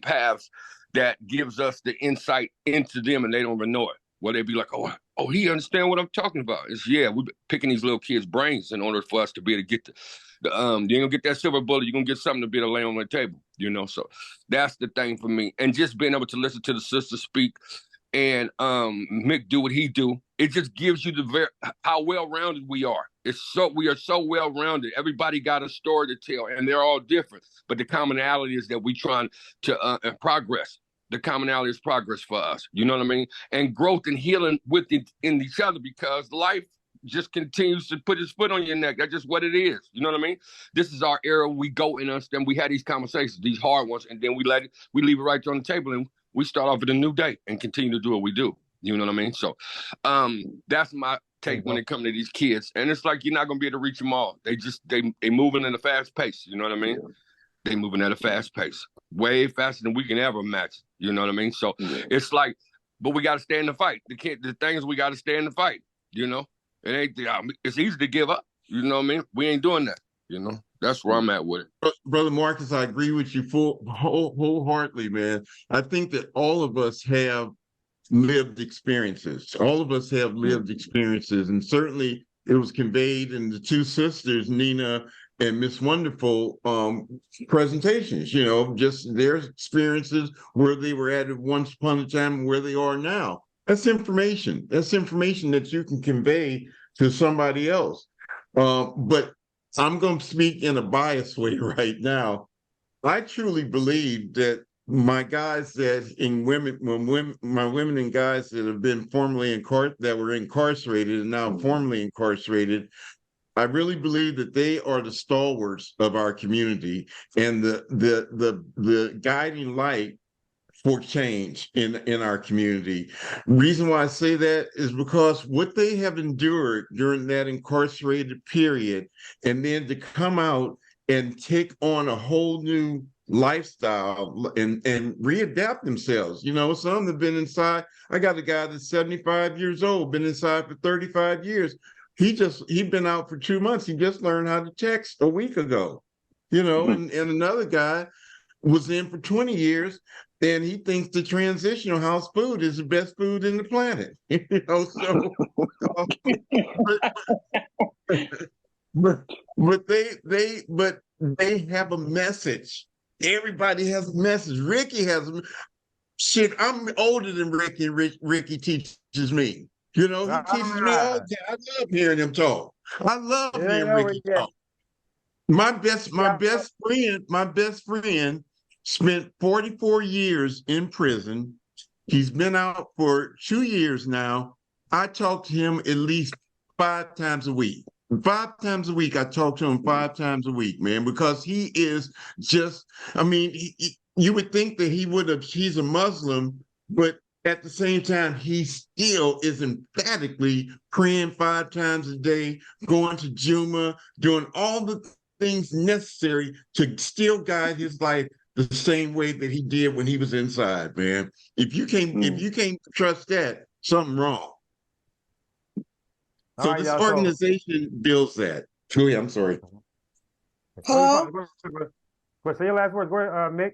I: paths that gives us the insight into them, and they don't even know it. Well, they'd be like, oh, he understand what I'm talking about. It's, yeah, we're picking these little kids' brains in order for us to be able to get you ain't gonna get that silver bullet. You're gonna get something to be able to lay on the table, So that's the thing for me. And just being able to listen to the sister speak and Mick do what he do, it just gives you how well-rounded we are. We are so well-rounded. Everybody got a story to tell, and they're all different. But the commonality is that we trying to progress. The commonality is progress for us. You know what I mean? And growth and healing in each other, because life just continues to put his foot on your neck. That's just what it is. You know what I mean? This is our era. We go and understand. We had these conversations, these hard ones, and then we leave it right on the table, and we start off with a new day and continue to do what we do. You know what I mean? So that's my take when it comes to these kids. And it's like you're not gonna be able to reach them all. They moving at a fast pace. You know what I mean? Yeah. They moving at a fast pace, way faster than we can ever imagine. You know what I mean? So it's like, but we got to stay in the fight. The thing is, we got to stay in the fight. It ain't. It's easy to give up. You know what I mean? We ain't doing that. That's where I'm at with it.
C: Brother Marcus, I agree with you wholeheartedly, man. I think that all of us have lived experiences. All of us have lived experiences, and certainly it was conveyed in the two sisters, Nina and Miss Wonderful, presentations, just their experiences, where they were at once upon a time and where they are now. That's information. That's information that you can convey to somebody else. But I'm going to speak in a biased way right now. I truly believe that my guys my women and guys that have been that were incarcerated and now formerly incarcerated, I really believe that they are the stalwarts of our community and the guiding light for change in our community. The reason why I say that is because what they have endured during that incarcerated period, and then to come out and take on a whole new lifestyle and readapt themselves. Some of them have been inside. I got a guy that's 75 years old, been inside for 35 years. He'd been out for 2 months. He just learned how to text a week ago, and another guy was in for 20 years, and he thinks the transitional house food is the best food in the planet. But they have a message. Everybody has a message. Ricky has a shit. I'm older than Ricky, and Ricky teaches me. You know, he teaches me all the time. I love hearing him talk. I love
A: It ain't
C: hearing
A: over
C: Ricky
A: yet.
C: talk. My best friend spent 44 years in prison. He's been out for 2 years now. I talk to him at least 5 times a week. 5 times a week, I talk to him 5 times a week, man, because he is just, I mean, you would think that he's a Muslim, but at the same time, he still is emphatically praying 5 times a day, going to Juma, doing all the things necessary to still guide his life the same way that he did when he was inside, man. If you can't trust that, something wrong.
A: All
C: So
A: right,
C: this
A: y'all.
C: organization builds that. Julie, I'm sorry.
F: Paul?
A: Say your last words. Go ahead, Mick.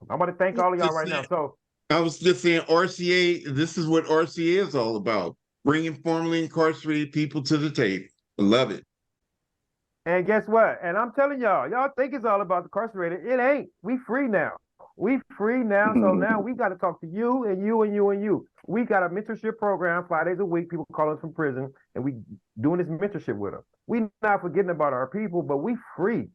A: I'm about to thank all of y'all right now. So
C: I was just saying, RCA, this is what RCA is all about. Bringing formerly incarcerated people to the table. I love it.
A: And guess what? And I'm telling y'all think it's all about the incarcerated. It ain't. We free now. We free now. So now we got to talk to you and you and you and you. We got a mentorship program 5 days a week. People call us from prison, and we doing this mentorship with them. We not forgetting about our people, but we free.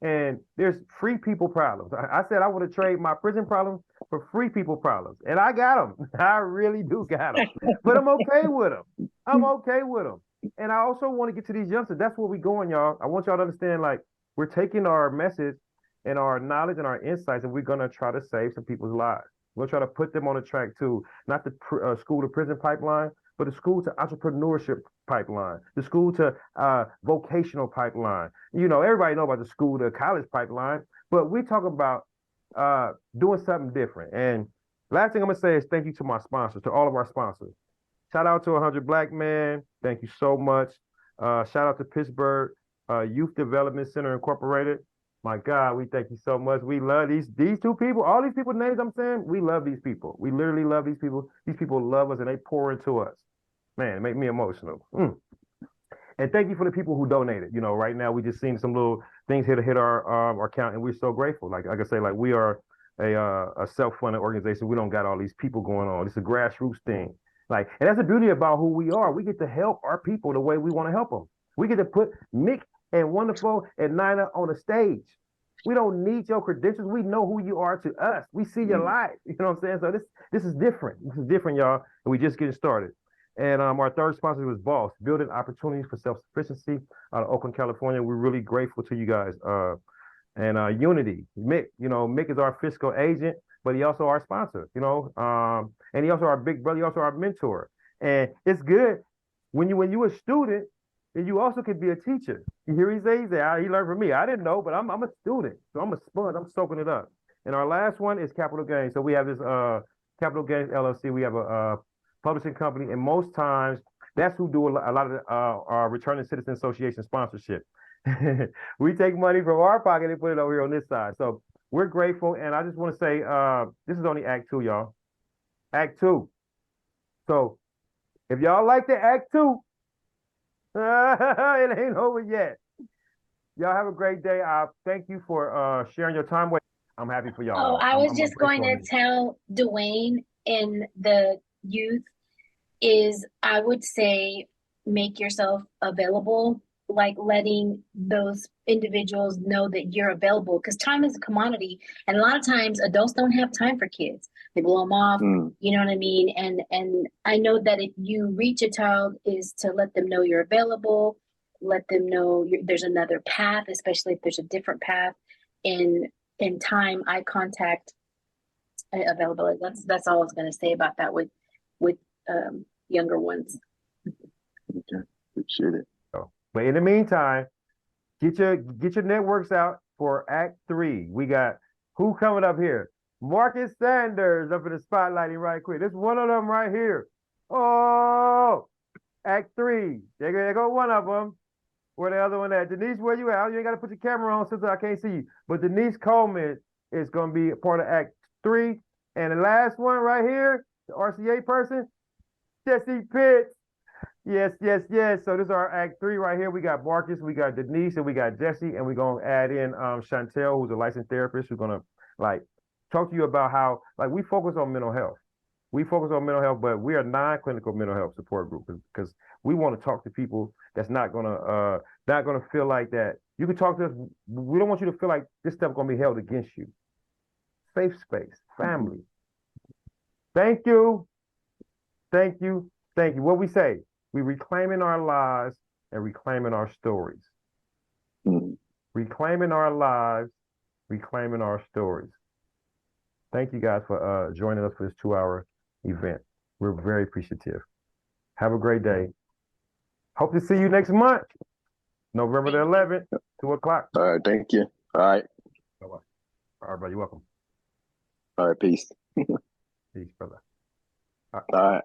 A: And there's free people problems. I said I want to trade my prison problems for free people problems. And I got them. I really do got them. But I'm okay with them. I'm okay with them. And I also want to get to these youngsters. That's where we going, y'all. I want y'all to understand, like, we're taking our message and our knowledge and our insights, and we're going to try to save some people's lives. We'll try to put them on a track to not the school to prison pipeline, but the school to entrepreneurship pipeline, the school to vocational pipeline. You know, everybody know about the school to college pipeline, but we talk about doing something different. And last thing I'm going to say is thank you to my sponsors, to all of our sponsors. Shout out to 100 Black Men. Thank you so much. Shout out to Pittsburgh Youth Development Center Incorporated. My God, we thank you so much. We love these 2 people. All these people names I'm saying, we love these people. We literally love these people. These people love us and they pour into us. Man, it make me emotional. And thank you for the people who donated. You know, right now we just seen some little things hit our account, and we're so grateful. Like I say, like we are a self-funded organization. We don't got all these people going on. It's a grassroots thing. Like, and that's the beauty about who we are. We get to help our people the way we want to help them. We get to put Mick and Wonderful and Nina on the stage. We don't need your credentials. We know who you are to us. We see your life. You know what I'm saying? So this is different. This is different, y'all. And we just getting started. And our third sponsor was Boss, Building Opportunities for Self-Sufficiency out of Oakland, California. We're really grateful to you guys. And Unity, Mick, you know, Mick is our fiscal agent, but he also our sponsor, you know, and he also our big brother, he also our mentor. And it's good when you a student, and you also could be a teacher. You hear he say, he learned from me. I didn't know, but I'm a student, so I'm a sponge. I'm soaking it up. And our last one is Capital Gains. So we have this Capital Gains LLC. We have a publishing company, and most times that's who do a lot of our Returning Citizen Association sponsorship. We take money from our pocket and put it over here on this side. So we're grateful, and I just want to say this is only Act 2, y'all. Act 2. So if y'all like the Act 2, it ain't over yet. Y'all have a great day. Thank you for sharing your time with. I'm happy for y'all.
B: Oh, I was just going to tell Dwayne and the youth is I would say make yourself available, like letting those individuals know that you're available, because time is a commodity, and a lot of times adults don't have time for kids. They blow them off, you know what I mean? And I know that if you reach a child is to let them know you're available, let them know there's another path, especially if there's a different path in time, eye contact, availability. That's all I was going to say about that with younger ones.
H: Okay, appreciate it.
A: But in the meantime, get your networks out for Act 3. We got who coming up here? Marcus Sanders up in the spotlighting right quick. There's one of them right here. Oh, Act 3. There go one of them. Where the other one at? Denise, where you at? You ain't got to put your camera on since I can't see you. But Denise Coleman is going to be a part of Act 3. And the last one right here, the RCA person, Jesse Pitts. Yes, yes, yes. So this is our act 3 right here. We got Marcus, we got Denise, and we got Jesse, and we're gonna add in Chantel, who's a licensed therapist, who's gonna like talk to you about how like we focus on mental health. We focus on mental health, but we are non-clinical mental health support group because we want to talk to people that's not gonna feel like that. You can talk to us. We don't want you to feel like this stuff gonna be held against you. Safe space, family. Thank you, thank you, thank you. What we say? We reclaiming our lives and reclaiming our stories. Reclaiming our lives, reclaiming our stories. Thank you guys for joining us for this 2-hour event. We're very appreciative. Have a great day. Hope to see you next month, November the 11th, 2 o'clock.
H: All right, thank you. All right.
A: Bye-bye. All right, brother, you're welcome.
H: All right, peace.
A: Peace, brother.
H: All right.